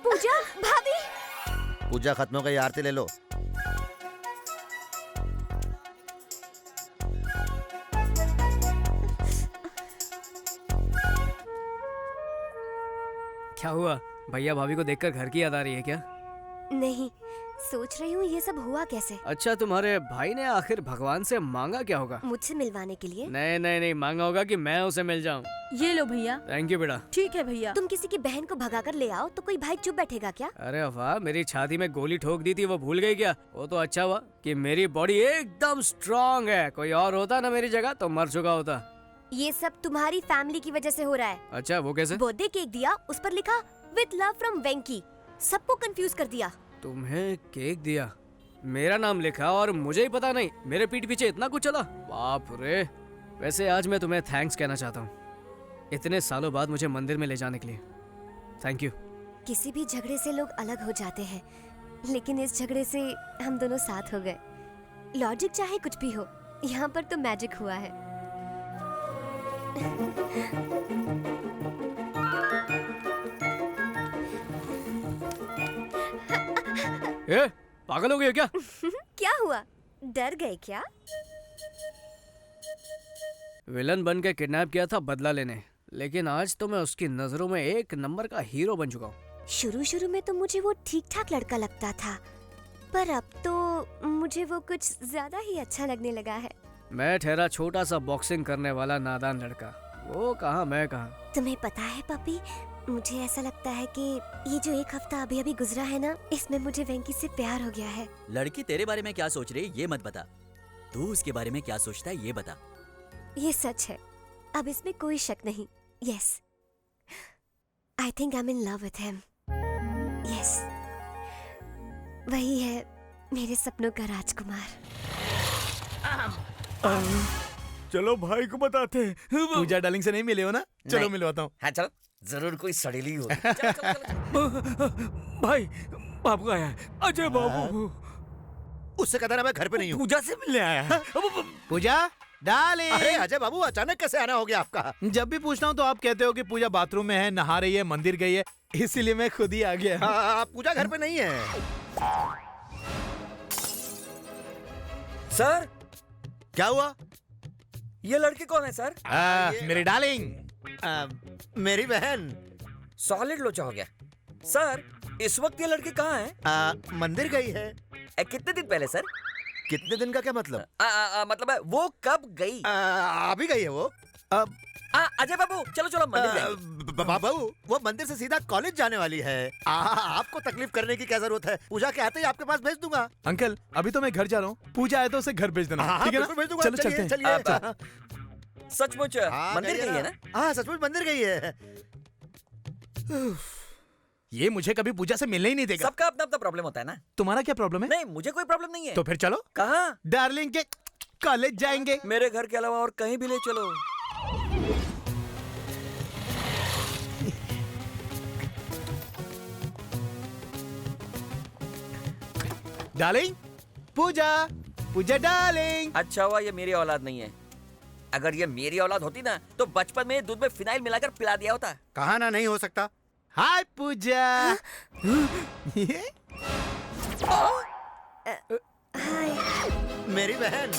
पूजा भाभी। पूजा खत्म हो गई, आरती ले लो। क्या हुआ? भैया भाभी को देखकर घर की याद आ रही है क्या? नहीं, सोच रही हूँ ये सब हुआ कैसे। अच्छा, तुम्हारे भाई ने आखिर भगवान से मांगा क्या होगा? मुझसे मिलवाने के लिए? नहीं नहीं नहीं, मांगा होगा कि मैं उसे मिल जाऊँ। ये लो भैया। थैंक यू बेटा। ठीक है भैया। तुम किसी की बहन को भगा कर ले आओ तो कोई भाई चुप बैठेगा क्या? अरे वाह, मेरी छाती में गोली ठोक दी थी, वो भूल गई क्या? वो तो अच्छा हुआ कि मेरी बॉडी एकदम स्ट्रांग है। कोई और होता ना मेरी जगह तो मर चुका होता। ये सब तुम्हारी फैमिली की वजह से हो रहा है। अच्छा, वो कैसे? बर्थडे केक दिया, उस पर लिखा विद लव फ्रॉम वेंकी। सबको कंफ्यूज कर दिया। तुम्हें केक दिया, मेरा नाम लिखा और मुझे ही पता नहीं। मेरे पीठ पीछे इतना कुछ चला, बाप रे। वैसे आज मैं तुम्हें थैंक्स कहना चाहता हूँ, इतने सालों बाद मुझे मंदिर में ले जाने के लिए। Thank you. किसी भी झगड़े से लोग अलग हो जाते हैं, लेकिन इस झगड़े से हम दोनों साथ हो गए। लॉजिक चाहे कुछ भी हो, यहाँ पर तो मैजिक हुआ है। ए, पागल हो गए क्या? क्या हुआ? डर गए क्या? विलन बन के किडनैप किया था बदला लेने, लेकिन आज तो मैं उसकी नजरों में एक नंबर का हीरो बन चुका हूँ। शुरू शुरू में तो मुझे वो ठीक ठाक लड़का लगता था, पर अब तो मुझे वो कुछ ज्यादा ही अच्छा लगने लगा है। मैं ठहरा छोटा सा बॉक्सिंग करने वाला नादान लड़का, वो कहाँ मैं कहाँ। तुम्हें पता है पपी, मुझे ऐसा लगता है कि ये जो एक हफ्ता अभी अभी गुजरा है ना, इसमें मुझे वेंकी से प्यार हो गया है। लड़की तेरे बारे में क्या सोच रही है ये मत बता, तू उसके बारे में क्या सोचता है ये बता। ये सच है, अब इसमें कोई शक नहीं। Yes, I think I am in love with him. Yes, वही है मेरे सपनों का राजकुमार। चलो भाई को बताते हैं। पूजा डार्लिंग से नहीं मिले हो ना? चलो मिलवाता हूँ। हाँ चलो, जरूर कोई सड़ेली हो। भाई बाबू आया है, अजय बाबू। उससे कहता ना मैं घर पे नहीं हूँ। पूजा से मिलने आया है। पूजा डार्लिंग। अरे अजय बाबू, अचानक कैसे आना हो गया आपका? जब भी पूछता हूँ तो आप कहते हो कि पूजा बाथरूम में है, नहा रही है, मंदिर गई है, इसीलिए मैं खुद ही आ गया। पूजा घर पे नहीं है। सर, क्या हुआ? ये लड़की कौन है सर? मेरी डार्लिंग। मेरी बहन। सॉलिड लोचा हो गया। सर, इस वक्त ये लड़की कहाँ है? मंदिर गई है। कितने दिन पहले सर? कितने दिन का क्या मतलब? मतलब है वो कब गई? अभी गई है वो। अजय बाबू, चलो चलो मंदिर जाएंगे। बाबू, वो मंदिर से सीधा कॉलेज जाने वाली है। आपको तकलीफ करने की क्या जरूरत है? पूजा के आते ही आपके पास भेज दूंगा। अंकल, अभी तो मैं घर जा रहा हूँ, पूजा आए तो उसे घर भेज देना, ठीक है ना? भेज दूंगा। चलो चलते हैं। चलिए। सचमुच मंदिर गई है ना? हाँ, सचमुच मंदिर गई है। ये मुझे कभी पूजा से मिलने ही नहीं देगा। सबका अपना अपना प्रॉब्लम होता है ना। तुम्हारा क्या प्रॉब्लम है? नहीं, मुझे कोई प्रॉब्लम नहीं है। तो फिर चलो। कहाँ? डार्लिंग के कॉलेज जाएंगे। मेरे घर के अलावा और कहीं भी ले चलो। डार्लिंग, पूजा, पूजा डार्लिंग। अच्छा हुआ ये मेरी औलाद नहीं है। अगर ये मेरी औलाद होती ना तो बचपन में दूध में फिनाइल मिलाकर पिला दिया होता। कहा ना नहीं हो सकता। हाय पूजा। मेरी बहन।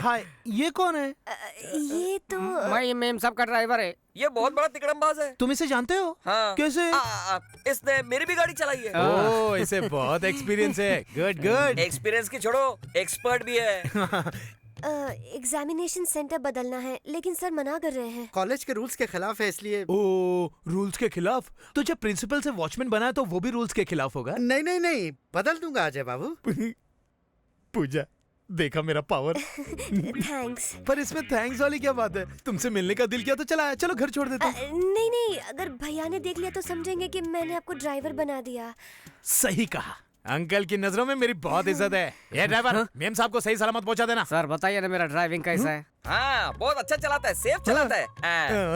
हाय, ये कौन है? ये तो मैं मेम साहब का ड्राइवर है। ये बहुत बड़ा तिकड़मबाज है। तुम इसे जानते हो? हाँ। कैसे? इसने मेरी भी गाड़ी चलाई है। ओह, इसे बहुत एक्सपीरियंस है। Good good. एक्सपीरियंस की छोड़ो, एक्सपर्ट भी है। एग्जामिनेशन सेंटर बदलना है, लेकिन सर मना कर रहे हैं। कॉलेज के रूल्स के खिलाफ है, इसलिए। ओह, रूल्स के खिलाफ? तो जब प्रिंसिपल से वॉचमैन बना है तो वो भी रूल्स के खिलाफ होगा? नहीं नहीं नहीं, बदल दूंगा अजय बाबू। पूजा, देखा मेरा पावर। थैंक्स। पर इसमें थैंक्स वाली क्या बात है? तुमसे मिलने का दिल किया तो चला, चलो घर छोड़ देते हैं। नहीं नहीं, अगर भैया ने देख लिया तो समझेंगे कि मैंने आपको ड्राइवर बना दिया। सही कहा। अंकल की नजरों में मेरी बहुत इज्जत है। ये ड्राइवर, मेम साहब को सही सलामत पहुंचा देना। सर बताइए ना मेरा ड्राइविंग कैसा है? हाँ, बहुत अच्छा चलाता है, सेफ चलाता है।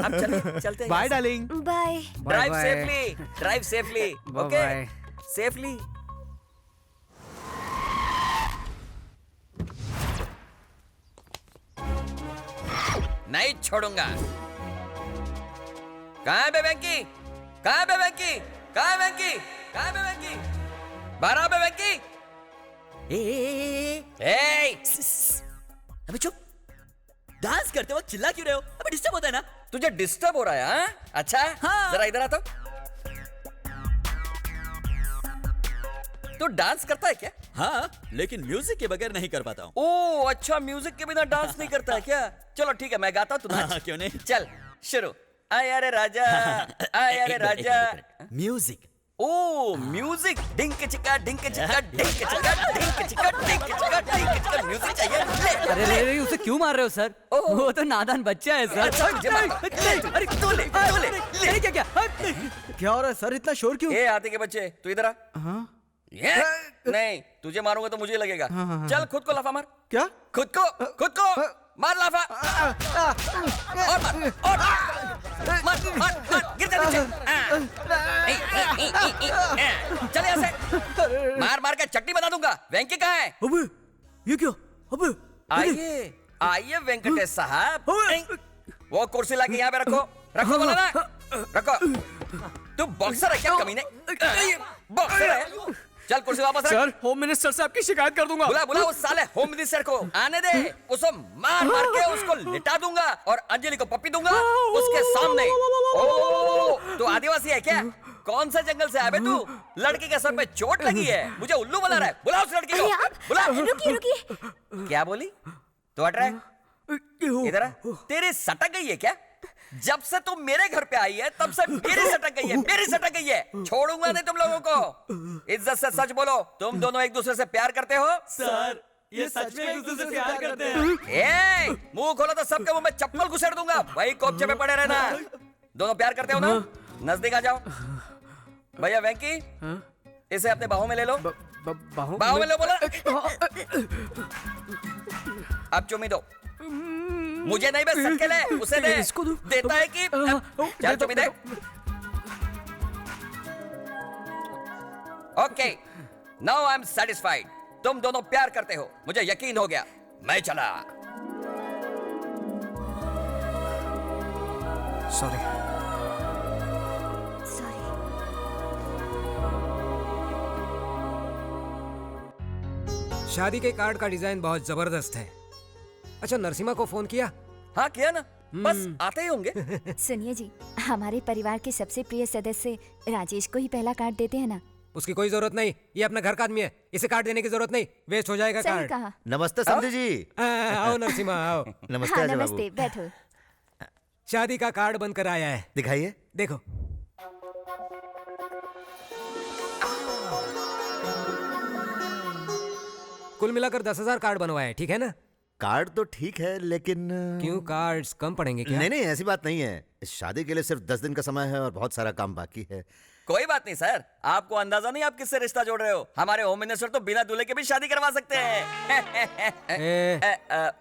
अब चलते हैं। Bye darling. Bye. Drive safely, drive safely. Okay, safely. नहीं छोड़ूंगा। कहाँ है बे वेंकी? कहाँ है बे वेंकी? कहाँ है वेंकी? कहाँ है बे वेंकी? बाहर आ बे वेंकी। अबे चुप। डांस करते वक्त चिल्ला क्यों रहे हो? अबे डिस्टर्ब होता है ना। तुझे डिस्टर्ब हो रहा है? हाँ? अच्छा, हाँ। जरा इधर आ तो। तू डांस करता है क्या? हाँ, लेकिन म्यूजिक के बगैर नहीं कर पाता हूँ। ओह अच्छा, म्यूजिक के बिना डांस नहीं करता है क्या? चलो ठीक है, मैं गाता हूँ, तू नाच। हाँ, क्यों नहीं? चल शुरू। आय अरे राजा, आय अरे राजा। म्यूजिक। Oh music. डिंक चिका डिंक चिका डिंक चिका डिंक चिका डिंक चिका डिंक चिका। म्यूजिक चाहिए। अरे उसे क्यों मार रहे हो सर? वो तो नादान बच्चा है सर। अरे तू ले क्या क्या हो रहा है सर? इतना शोर क्यों? ए आते के बच्चे, तू इधर आ। नहीं, तुझे मारूंगा तो मुझे लगेगा। चल खुद को लाफा मार। क्या? खुद को मार लाफा। और मार, गिर जा नीचे। चल यहाँ से। मार के चट्टी बना दूंगा। वेंकी कहाँ है? अबे ये क्या? अबे आइए वेंकटेश साहब। वो कुर्सी लाके यहाँ पे रखो बोला ना। रखो। तू बॉक्सर है क्या कमीने? बॉक्सर है? चल कुर्सी वापस रख। सर, होम मिनिस्टर से आपकी शिकायत कर दूंगा। बुला उस साले होम मिनिस्टर को। आने दे। उसको मार के उसको लिटा दूंगा और अंजलि को पप्पी दूंगा उसके सामने। ओह, तू आदिवासी है क्या? कौन सा जंगल से आया बे तू? लड़की के सर पे चोट लगी है, मुझे उल्लू बना रहा है। बुला उस लड़की को। बुला। रुकिए। क्या बोली? तो हट रहा है? इधर आ। तेरी सटक गई है क्या? जब से तुम मेरे घर पे आई है तब से मेरी सटक गई है। छोड़ूंगा नहीं तुम लोगों को। इज्जत से सच बोलो, तुम दोनों एक दूसरे से प्यार करते हो? सर, ये सच में एक दूसरे से प्यार करते हैं। मुंह खोलो तो सबके मुंह में चप्पल घुसेड़ दूंगा। वही कोपचे पे पड़े रहना। दोनों प्यार करते हो ना? नजदीक आ जाओ। भैया वेंकी, इसे अपने बाहों में ले लो। बाहों में लो बोला। अब चुम्मी दो। मुझे नहीं, बस सबके ले। उसे दे। इसको दो। देता है कि चल चुम्मी दे। Okay, now I am satisfied. तुम दोनों प्यार करते हो, मुझे यकीन हो गया। मैं चला। सॉरी। शादी के कार्ड का डिजाइन बहुत जबरदस्त है। अच्छा, नरसिम्हा को फोन किया? हाँ किया ना, बस आते ही होंगे। सुनिए जी, हमारे परिवार के सबसे प्रिय सदस्य राजेश को ही पहला कार्ड देते हैं ना। उसकी कोई जरूरत नहीं, ये अपना घर का आदमी है, इसे कार्ड देने की जरूरत नहीं, वेस्ट हो जाएगा सही कार्ड। कहा। नमस्ते समधी जी। आओ नरसिम्हा आओ। नमस्ते हाँ, अजय बाबू। नमस्ते, बैठो। शादी का कार्ड बनकर आया है। दिखाइए। देखो। कुल मिलाकर 10,000 कार्ड बनवाए, ठीक है ना? कार्ड तो ठीक है, लेकिन क्यों, कार्ड्स कम पड़ेंगे क्या? नहीं नहीं, ऐसी बात नहीं है। शादी के लिए सिर्फ 10 दिन का समय है और बहुत सारा काम बाकी है। कोई बात नहीं सर, आपको अंदाजा नहीं आप किससे रिश्ता जोड़ रहे हो। हमारे होम मिनिस्टर तो बिना दूल्हे के भी शादी करवा सकते हैं।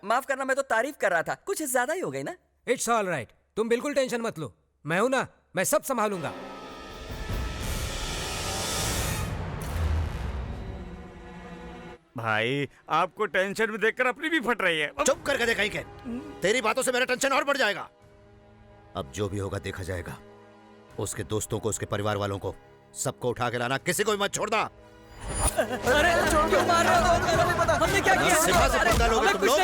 माफ करना, मैं तो तारीफ कर रहा था, कुछ ज्यादा ही हो गई ना। इट्स ऑल राइट, तुम बिल्कुल टेंशन मत लो, मैं हूं ना, मैं सब संभालूंगा। भाई आपको टेंशन में देखकर अपनी भी फट रही है। चुप करके देखा ही के। तेरी बातों से मेरा टेंशन और बढ़ जाएगा। अब जो भी होगा देखा जाएगा। उसके दोस्तों को, उसके परिवार वालों को, सबको उठा के लाना, किसी को भी मत छोड़ना। अरे क्यों मार रहे हो? हमने क्या किया? नरसिम्हा से पंगा लोगे तुम लोग?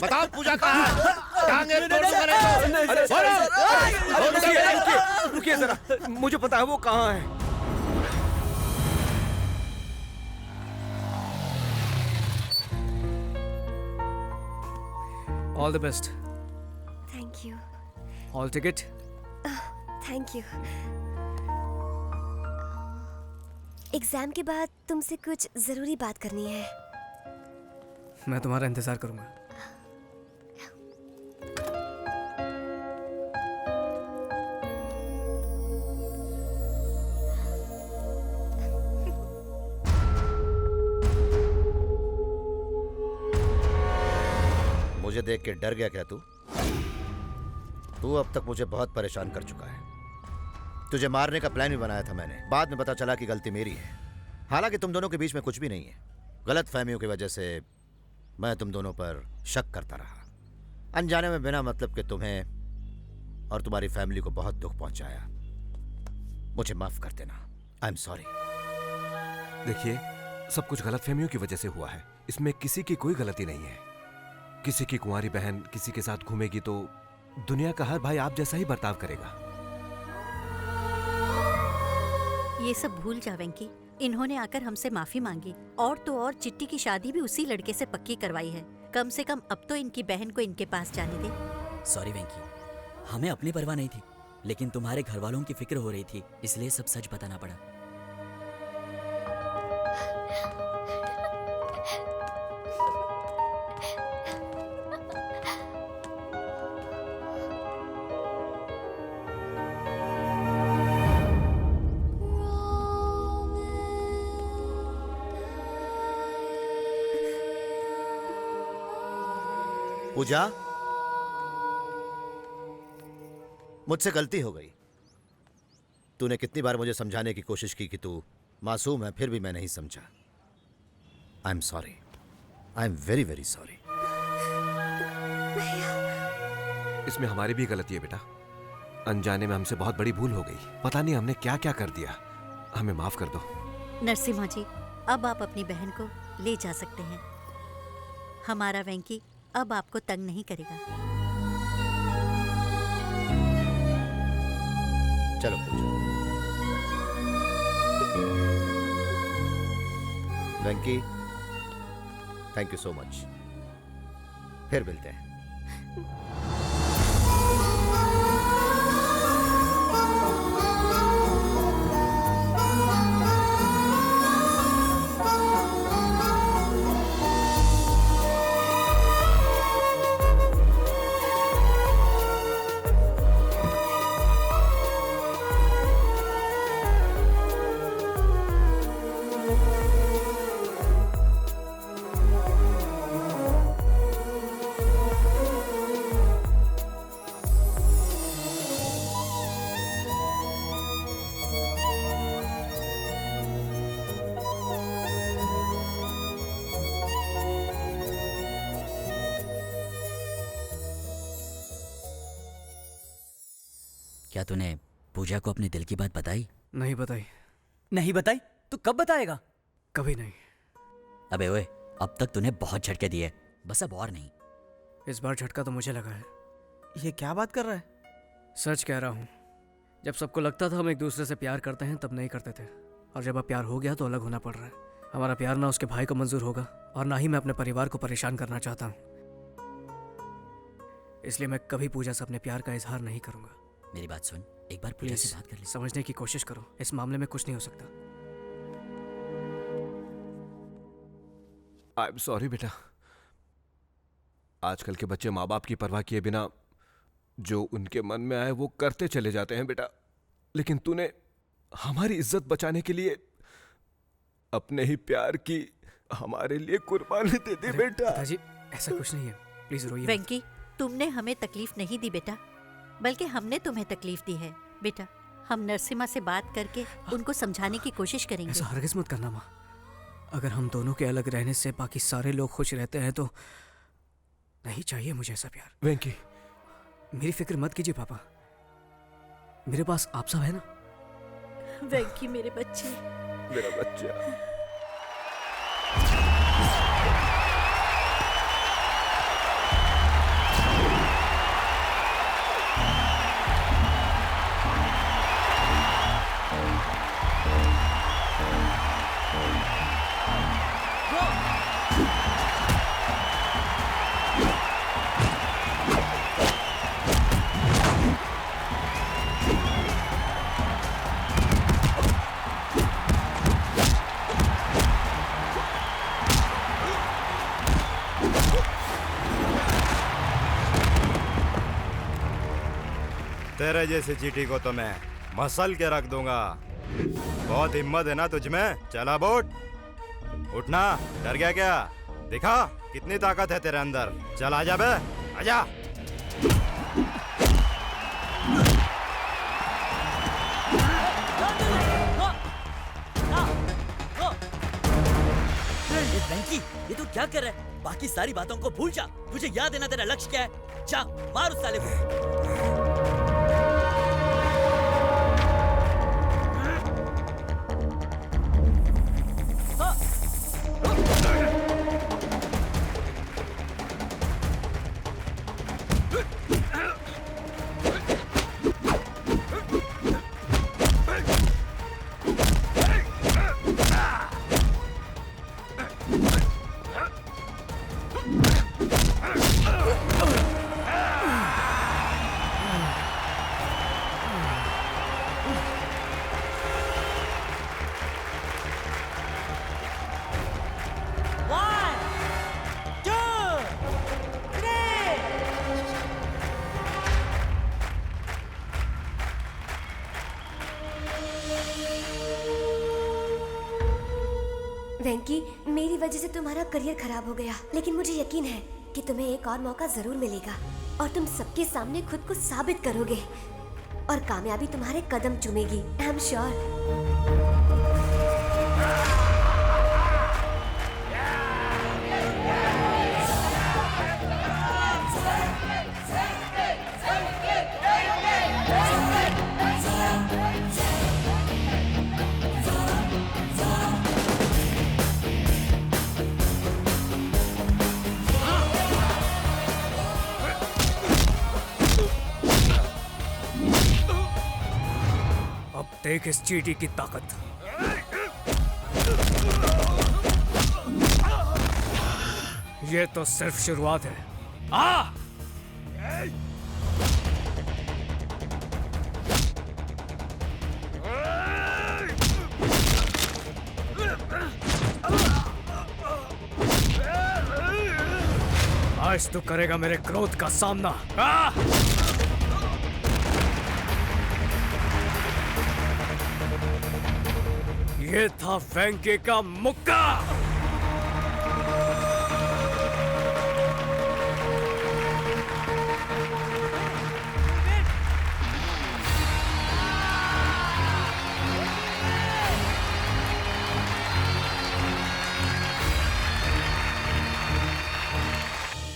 बताओ पूजा कहाँ है? टांगे तोड़ दूंगा। रुकिए जरा, मुझे पता है वो कहाँ है। All the best. Thank you. All ticket. Thank you. Exam के बाद तुमसे कुछ जरूरी बात करनी है। मैं तुम्हारा इंतजार करूंगा। मुझे देख के डर गया क्या तू? तू अब तक मुझे बहुत परेशान कर चुका है। तुझे मारने का प्लान भी बनाया था मैंने, बाद में पता चला कि गलती मेरी है। हालांकि तुम दोनों के बीच में कुछ भी नहीं है। गलत फहमियों की वजह से मैं तुम दोनों पर शक करता रहा, अनजाने में बिना मतलब के तुम्हें और तुम्हारी फैमिली को बहुत दुख पहुंचाया। मुझे माफ कर देना। I am sorry. देखिए, सब कुछ गलतफहमियों की वजह से हुआ है। इसमें किसी की कोई गलती नहीं है। किसी की कुंवारी बहन किसी के साथ घूमेगी तो दुनिया का हर भाई आप जैसा ही बर्ताव करेगा। ये सब भूल जा वेंकी, इन्होंने आकर हमसे माफी मांगी और तो और चिट्टी की शादी भी उसी लड़के से पक्की करवाई है। कम से कम अब तो इनकी बहन को इनके पास जाने दे। सॉरी वेंकी, हमें अपनी परवाह नहीं थी, लेकिन तुम्हारे घर वालों की फिक्र हो रही थी, इसलिए सब सच बताना पड़ा। पूजा, मुझसे गलती हो गई। तूने कितनी बार मुझे समझाने की कोशिश की कि तू मासूम है, फिर भी मैं नहीं समझा। I am sorry. I am very very sorry. इसमें हमारी भी गलती है बेटा। अनजाने में हमसे बहुत बड़ी भूल हो गई। पता नहीं हमने क्या क्या कर दिया। हमें माफ कर दो। नरसिम्हा जी, अब आप अपनी बहन को ले जा सकते हैं। हमारा वेंकी अब आपको तंग नहीं करेगा। चलो पूजा। वेंकी, थैंक यू सो मच। फिर मिलते हैं। क्या तूने पूजा को अपने दिल की बात बताई? नहीं बताई। नहीं बताई तो कब बताएगा? कभी नहीं। अबे ओए, अब तक तूने बहुत झटके दिए, बस अब और नहीं। इस बार झटका तो मुझे लगा है। ये क्या बात कर रहा है? सच कह रहा हूँ। जब सबको लगता था हम एक दूसरे से प्यार करते हैं तब नहीं करते थे, और जब अब प्यार हो गया तो अलग होना पड़ रहा है। हमारा प्यार ना उसके भाई को मंजूर होगा और ना ही मैं अपने परिवार को परेशान करना चाहता हूँ। इसलिए मैं कभी पूजा से अपने प्यार का इजहार नहीं करूंगा। मेरी बात सुन, एक बार पूजा से बात कर ले। समझने की कोशिश करो, इस मामले में कुछ नहीं हो सकता। आई एम सॉरी बेटा। आजकल के बच्चे माँ बाप की परवाह किए बिना जो उनके मन में आए वो करते चले जाते हैं बेटा। लेकिन तूने हमारी इज्जत बचाने के लिए अपने ही प्यार की हमारे लिए कुर्बानी दे दी बेटा। पिताजी ऐसा कुछ नहीं है, प्लीज रोइए मत। वेंकी, तुमने हमें तकलीफ नहीं दी बेटा, बल्कि हमने तुम्हें तकलीफ दी है। बेटा, हम नरसिम्हा से बात करके उनको समझाने की कोशिश करेंगे। ऐसा हरगिज मत करना माँ। अगर हम दोनों के अलग रहने से बाकी सारे लोग खुश रहते हैं तो नहीं चाहिए मुझे ऐसा प्यार। वेंकी, मेरी फिक्र मत कीजिए पापा, मेरे पास आप सब है ना। वेंकी मेरे बच्चे, मेरा बच्चा। तेरे जैसे चीटी को तो मैं मसल के रख दूंगा। बहुत हिम्मत है ना तुझ में? चला बोट, उठना। डर गया क्या? दिखा कितनी ताकत है तेरे अंदर। चल आजा बे, आजा। वेंकी, ये तू क्या कर रहा है? बाकी सारी बातों को भूल जा। तुझे याद है ना तेरा लक्ष्य क्या है? जा मार उस साले को। वेंकी, मेरी वजह से तुम्हारा करियर खराब हो गया, लेकिन मुझे यकीन है कि तुम्हें एक और मौका जरूर मिलेगा और तुम सबके सामने खुद को साबित करोगे और कामयाबी तुम्हारे कदम चूमेगी। I am sure. देख इस चींटी की ताकत। ये तो सिर्फ शुरुआत है। आ! आज तू करेगा मेरे क्रोध का सामना। आ! ये था वेंकी का मुक्का।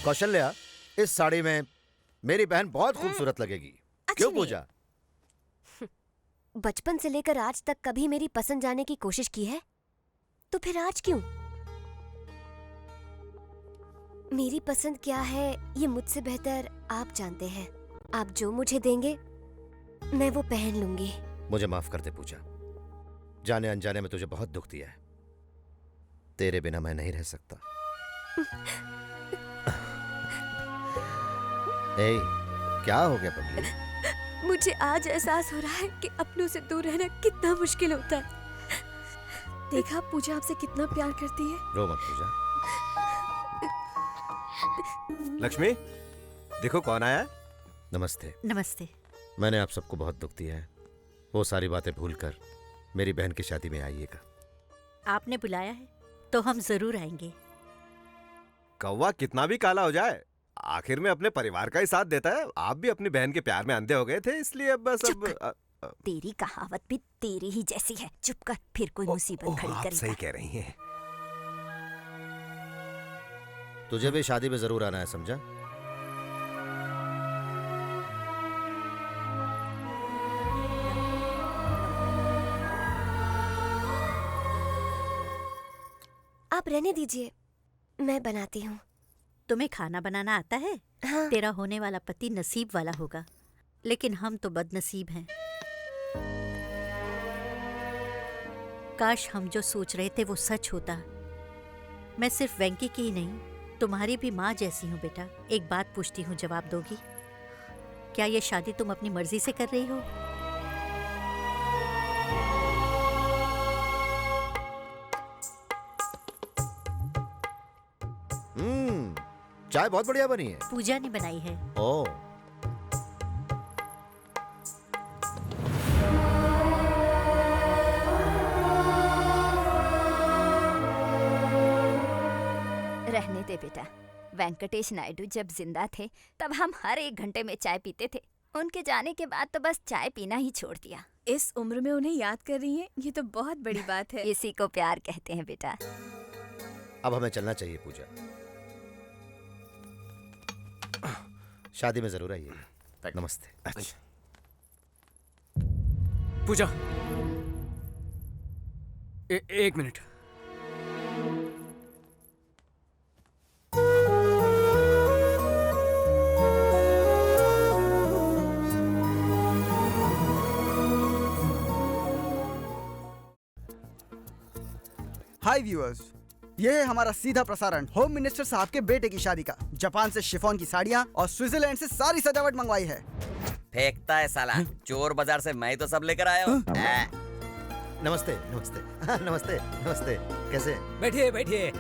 कौशल्या, इस साड़ी में मेरी बहन बहुत खूबसूरत लगेगी। क्यों पूजा? बचपन से लेकर आज तक कभी मेरी पसंद जाने की कोशिश की है? तो फिर आज क्यों? मेरी पसंद क्या है ये मुझसे बेहतर आप जानते हैं। आप जो मुझे देंगे मैं वो पहन लूंगी। मुझे माफ कर दे पूजा, जाने अनजाने में तुझे बहुत दुख दिया है। तेरे बिना मैं नहीं रह सकता। ए, क्या हो गया पगली? मुझे आज एहसास हो रहा है कि अपनों से दूर रहना कितना मुश्किल होता है। देखा पूजा आपसे कितना प्यार करती है। रो मत पूजा। लक्ष्मी, देखो कौन आया है। नमस्ते। नमस्ते। मैंने आप सबको बहुत दुख दिया है। वो सारी बातें भूलकर मेरी बहन की शादी में आइएगा। आपने बुलाया है तो हम जरूर आएंगे। कौवा कितना भी काला हो जाए आखिर में अपने परिवार का ही साथ देता है। आप भी अपनी बहन के प्यार में अंधे हो गए थे, इसलिए अब बस अब तेरी कहावत भी तेरी ही जैसी है। चुप कर, फिर कोई मुसीबत खड़ी आप करेगा। सही कह रही हैं। तुझे भी शादी में जरूर आना है, समझा? आप रहने दीजिए, मैं बनाती हूँ। तुम्हें खाना बनाना आता है? हाँ। तेरा होने वाला पति नसीब वाला होगा, लेकिन हम तो बदनसीब हैं। काश हम जो सोच रहे थे वो सच होता। मैं सिर्फ वेंकी की ही नहीं, तुम्हारी भी माँ जैसी हूँ बेटा। एक बात पूछती हूँ, जवाब दोगी? क्या ये शादी तुम अपनी मर्जी से कर रही हो? चाय बहुत बढ़िया बनी है। पूजा ने बनाई है। ओह, रहने दे बेटा। वेंकटेश नायडू जब जिंदा थे तब हम हर 1 घंटे में चाय पीते थे। उनके जाने के बाद तो बस चाय पीना ही छोड़ दिया। इस उम्र में उन्हें याद कर रही हैं, ये तो बहुत बड़ी बात है। इसी को प्यार कहते हैं बेटा। अब हमें चलना चाहिए पूजा। शादी में जरूर आइए। नमस्ते। अच्छा पूजा, एक मिनट। हाय व्यूअर्स, ये है हमारा सीधा प्रसारण होम मिनिस्टर साहब के बेटे की शादी का। जापान से शिफॉन की साड़ियाँ और स्विट्जरलैंड से सारी सजावट मंगवाई है। फेंकता है साला। चोर बाजार से मैं तो सब लेकर आया हूँ। नमस्ते नमस्ते। हाँ, नमस्ते नमस्ते। कैसे? बैठिए बैठिए।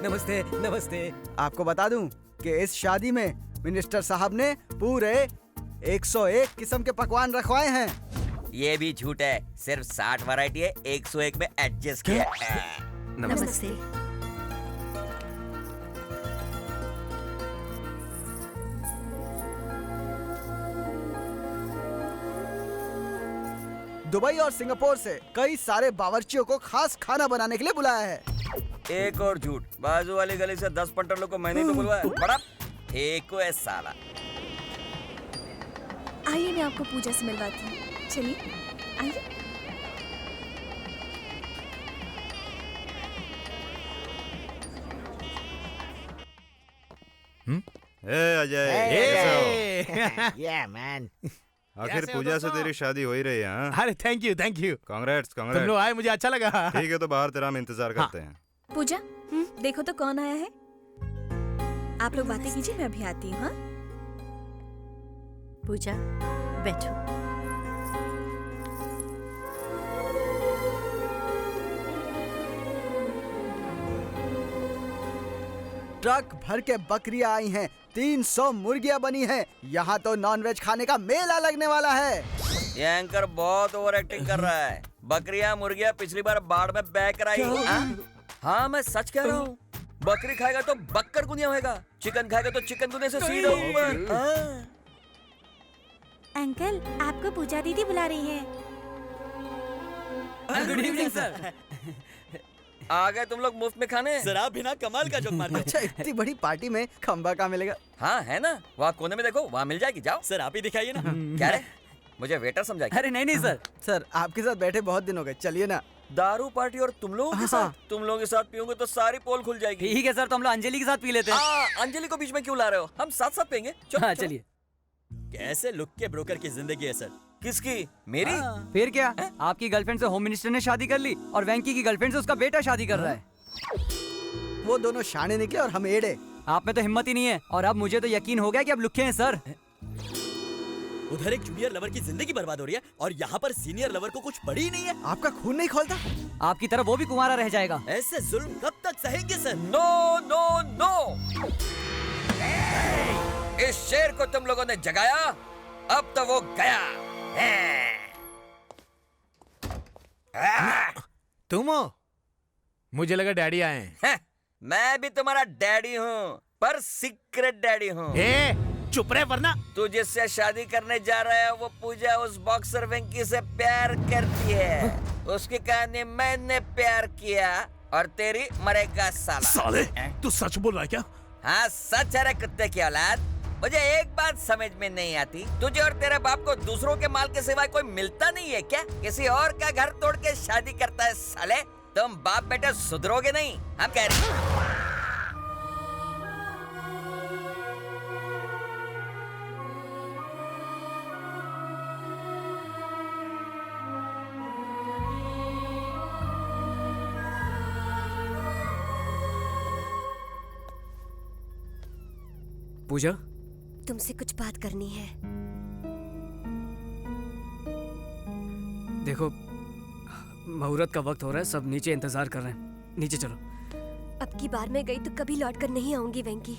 नमस्ते नमस्ते। आपको बता दूं कि इस शादी में मिनिस्टर साहब ने पूरे 101 किस्म के पकवान रखवाए हैं। ये भी झूठ है, सिर्फ 60 वैरायटी है, 101 में एडजस्ट किया है। नमस्ते। दुबई और सिंगापुर से कई सारे बावर्चियों को खास खाना बनाने के लिए बुलाया है। एक और झूठ, बाजू वाली गली से 10 पंटरों को मैंने तो बुलवाया। बड़ा एक है साला। आइए मैं आपको पूजा से मिलवाती हूँ। चलिए आइए। Ajay, Yeah, man. आखिर पूजा से तेरी शादी हो ही रही है। हाँ? अरे थैंक यू। कांग्रेट्स तुम लोग कांग्रेट्स। आए, मुझे अच्छा लगा। ठीक है, तो बाहर तेरा हम इंतजार करते हैं। पूजा, देखो तो कौन आया है। आप लोग बातें कीजिए, मैं अभी आती हूँ। हाँ? पूजा बैठो। ट्रक भर के बकरियां आई हैं, 300 मुर्गियां बनी हैं। यहाँ तो नॉनवेज खाने का मेला लगने वाला है। ये एंकर बहुत ओवर एक्टिंग कर रहा है। बकरियां मुर्गियां पिछली बार बाढ़ में बह कर आई। हाँ मैं सच कह रहा हूँ। बकरी खाएगा तो बक्कर गुनिया होएगा, चिकन खाएगा तो चिकन गुनिया से सीधा ऊपर। अंकल, आपको पूजा दीदी बुला रही है। Good evening sir. आ गए तुम लोग मुफ्त में खाने। सर आप बिना कमाल का जोक मारते हो। अच्छा, इतनी बड़ी पार्टी में खंबा कहाँ मिलेगा? हाँ है ना, वहाँ कोने में देखो, वहाँ मिल जाएगी। जाओ सर आप ही दिखाइए ना। क्या रे, मुझे वेटर समझाएगा। अरे नहीं सर, सर आपके साथ बैठे बहुत दिन हो गए, चलिए ना। दारू पार्टी और तुम लोगों के साथ? तुम लोगों के साथ पीऊंगे तो सारी पोल खुल जाएगी। ठीक है सर, तो हम लोग अंजलि के साथ पी लेते हैं। अंजलि को बीच में क्यों ला रहे हो? हम साथ साथ पियेंगे। हाँ चलिए। कैसे लुक के ब्रोकर की जिंदगी है सर। किसकी? मेरी? फिर क्या, आपकी गर्लफ्रेंड से होम मिनिस्टर ने शादी कर ली और वेंकी की गर्लफ्रेंड से उसका बेटा शादी कर रहा है। वो दोनों शाने निकले और हम एड़े। आप में तो हिम्मत ही नहीं है, और अब मुझे तो यकीन हो गया कि अब लुखे हैं सर। उधर एक जूनियर लवर की जिंदगी बर्बाद हो रही है और यहाँ पर सीनियर लवर को कुछ पड़ी ही नहीं है। आपका खून नहीं खोलता? आपकी तरह वो भी कुंवारा रह जाएगा। ऐसे जुल्म कब तक सहेंगे सर? नो नो नो, इस शेर को तुम लोगों ने जगाया, अब तो वो गया। तुम हो? मुझे लगा डैडी आए हैं। मैं भी तुम्हारा डैडी हूँ, पर सीक्रेट डैडी हूँ। चुप रहे वरना। तू जिससे शादी करने जा रहा है वो पूजा उस बॉक्सर वेंकी से प्यार करती है। उसकी कहानी मैंने प्यार किया और तेरी मरेगा साला। साले, तू सच बोल रहा है क्या? हाँ सच है रे कुत्ते की औलाद। मुझे एक बात समझ में नहीं आती, तुझे और तेरे बाप को दूसरों के माल के सिवाय कोई मिलता नहीं है क्या? किसी और का घर तोड़ के शादी करता है साले। तुम बाप बेटे सुधरोगे नहीं, हम कह रहे हैं। पूजा, तुमसे कुछ बात करनी है। देखो मुहूर्त का वक्त हो रहा है, सब नीचे इंतजार कर रहे हैं, नीचे चलो। अब की बार मैं गई तो कभी लौट कर नहीं आऊंगी वेंकी।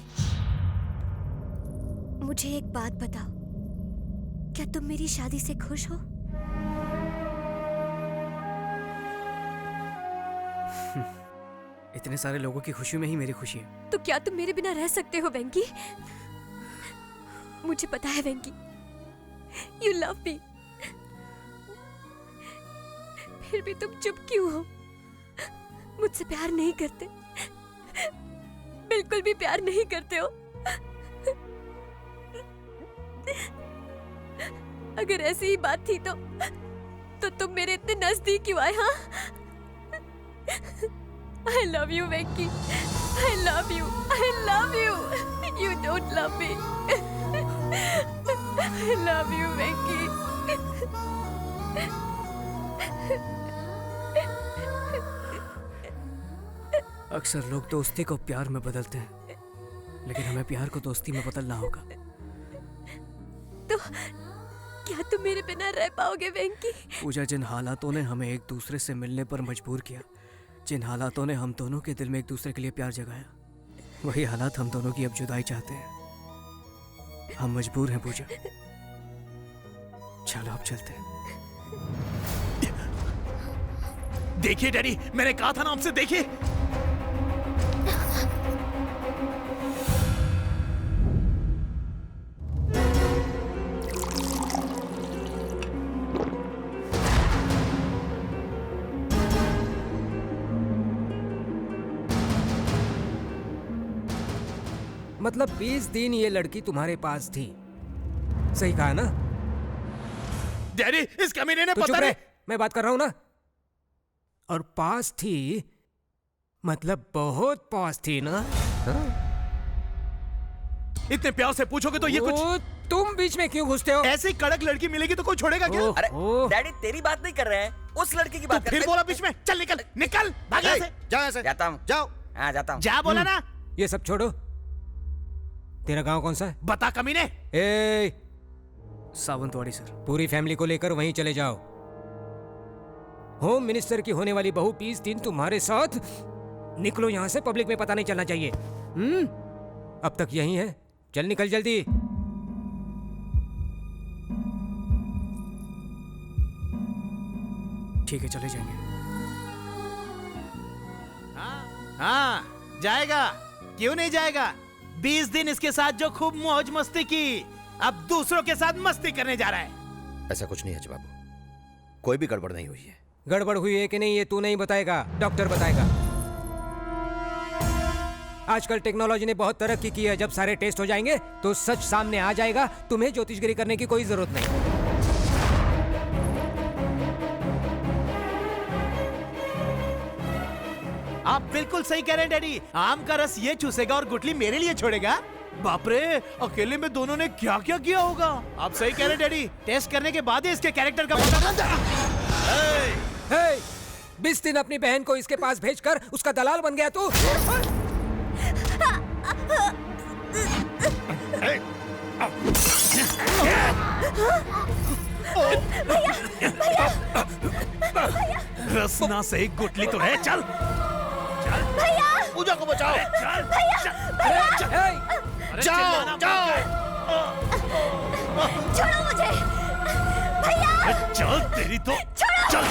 मुझे एक बात बताओ, क्या तुम मेरी शादी से खुश हो? इतने सारे लोगों की खुशी में ही मेरी खुशी है। तो क्या तुम मेरे बिना रह सकते हो वेंकी? मुझे पता है वेंकी, यू लव मी। फिर भी तुम चुप क्यों हो? मुझसे प्यार नहीं करते, बिल्कुल भी प्यार नहीं करते हो। अगर ऐसी ही बात थी तो तुम मेरे इतने नजदीक क्यों आए? हाँ, I love you, Venki. I love you. I love you. You don't love me. I love you, Venki. अक्सर लोग दोस्ती को प्यार में बदलते हैं, लेकिन हमें प्यार को दोस्ती में बदलना होगा। तो क्या तुम मेरे बिना रह पाओगे वेंकी? पूजा, जिन हालातों ने हमें एक दूसरे से मिलने पर मजबूर किया, जिन हालातों ने हम दोनों के दिल में एक दूसरे के लिए प्यार जगाया, वही हालात हम दोनों की अब जुदाई चाहते हैं। हम मजबूर हैं पूजा। चलो अब चलते हैं। देखिए डैडी, मैंने कहा था ना आपसे, देखिए। मतलब 20 दिन ये लड़की तुम्हारे पास थी, सही कहा ना? डैडी, इस कमीने ने तो पता नहीं। मैं बात कर रहा हूं ना। और पास थी मतलब बहुत पास थी ना? हाँ? इतने प्यार से पूछोगे तो ये कुछ। तुम बीच में क्यों घुसते हो? ऐसी कड़क लड़की मिलेगी तो कोई छोड़ेगा क्या? अरे डैडी, तेरी बात नहीं कर रहे हैं, उस लड़की की बात कर रहे हैं। फिर बोला बीच में, चल निकल निकल, भाग यहाँ से। जाओ यहाँ से। जाता हूँ। जाओ। हाँ जाता हूँ। जा बोला ना। ये सब छोड़ो, तेरा गांव कौन सा है? बता कमीने। ए, सावंतवाड़ी सर। पूरी फैमिली को लेकर वहीं चले जाओ। होम मिनिस्टर की होने वाली बहू 20 दिन तुम्हारे साथ। निकलो यहाँ से, पब्लिक में पता नहीं चलना चाहिए। अब तक यहीं है, चल निकल जल्दी। ठीक है, चले जाएंगे। हाँ जाएगा, क्यों नहीं जाएगा? 20 दिन इसके साथ जो खूब मौज मस्ती की, अब दूसरों के साथ मस्ती करने जा रहा है। ऐसा कुछ नहीं है बाबू, कोई भी गड़बड़ नहीं हुई है। गड़बड़ हुई है कि नहीं ये तू नहीं बताएगा, डॉक्टर बताएगा। आजकल टेक्नोलॉजी ने बहुत तरक्की की है, जब सारे टेस्ट हो जाएंगे तो सच सामने आ जाएगा। तुम्हें ज्योतिषगिरी करने की कोई जरूरत नहीं। आप बिल्कुल सही कह रहे हैं डैडी। आम का रस ये चूसेगा और गुठली मेरे लिए छोड़ेगा। बाप रे, अकेले में दोनों ने क्या क्या किया होगा। आप सही कह रहे हैं डैडी। टेस्ट करने के बाद ही इसके कैरेक्टर का पता चलता है। 20 दिन अपनी बहन को इसके पास भेजकर उसका दलाल बन गया तू। रस ना सही गुठली तो है। चल भैया, पूजा को बचाओ। चल जाओ जाओ। छोड़ो मुझे भैया। चल तेरी तो चल।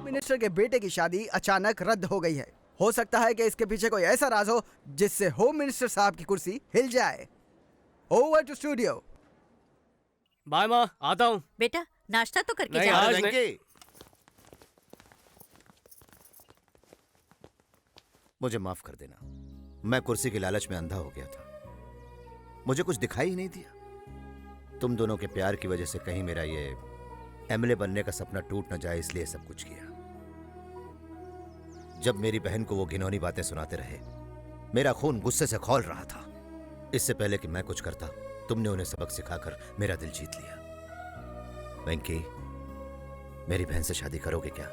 मिनिस्टर के बेटे की शादी अचानक रद्द हो गई है। हो सकता है कि इसके पीछे कोई ऐसा राज हो जिससे होम मिनिस्टर साहब की कुर्सी हिल जाए। Over to studio. बाय माँ, आता हूँ। बेटा नाश्ता तो करके नहीं, जाओ। आज नहीं। मुझे माफ कर देना, मैं कुर्सी के लालच में अंधा हो गया था। मुझे कुछ दिखाई ही नहीं दिया। तुम दोनों के प्यार की वजह से कहीं मेरा ये एमएलए बनने का सपना टूट न जाए, इसलिए सब कुछ किया। जब मेरी बहन को वो घिनौनी बातें सुनाते रहे, मेरा खून गुस्से से खौल रहा था। इससे पहले कि मैं कुछ करता, तुमने उन्हें सबक सिखाकर मेरा दिल जीत लिया। वेंकी, मेरी बहन से शादी करोगे क्या?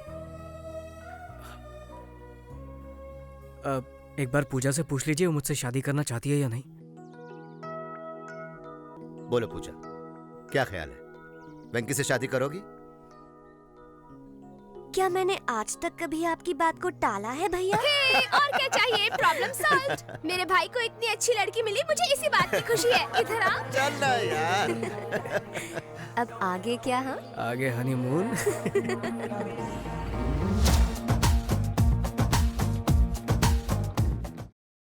एक बार पूजा से पूछ लीजिए वो मुझसे शादी करना चाहती है या नहीं। बोलो पूजा, क्या ख्याल है? वेंकी से शादी करोगी? क्या मैंने आज तक कभी आपकी बात को टाला है भैया? और क्या चाहिए? Problem solved. मेरे भाई को इतनी अच्छी लड़की मिली, मुझे इसी बात की खुशी है। इधर आ। चल ना यार। अब आगे क्या? हाँ, आगे हनीमून।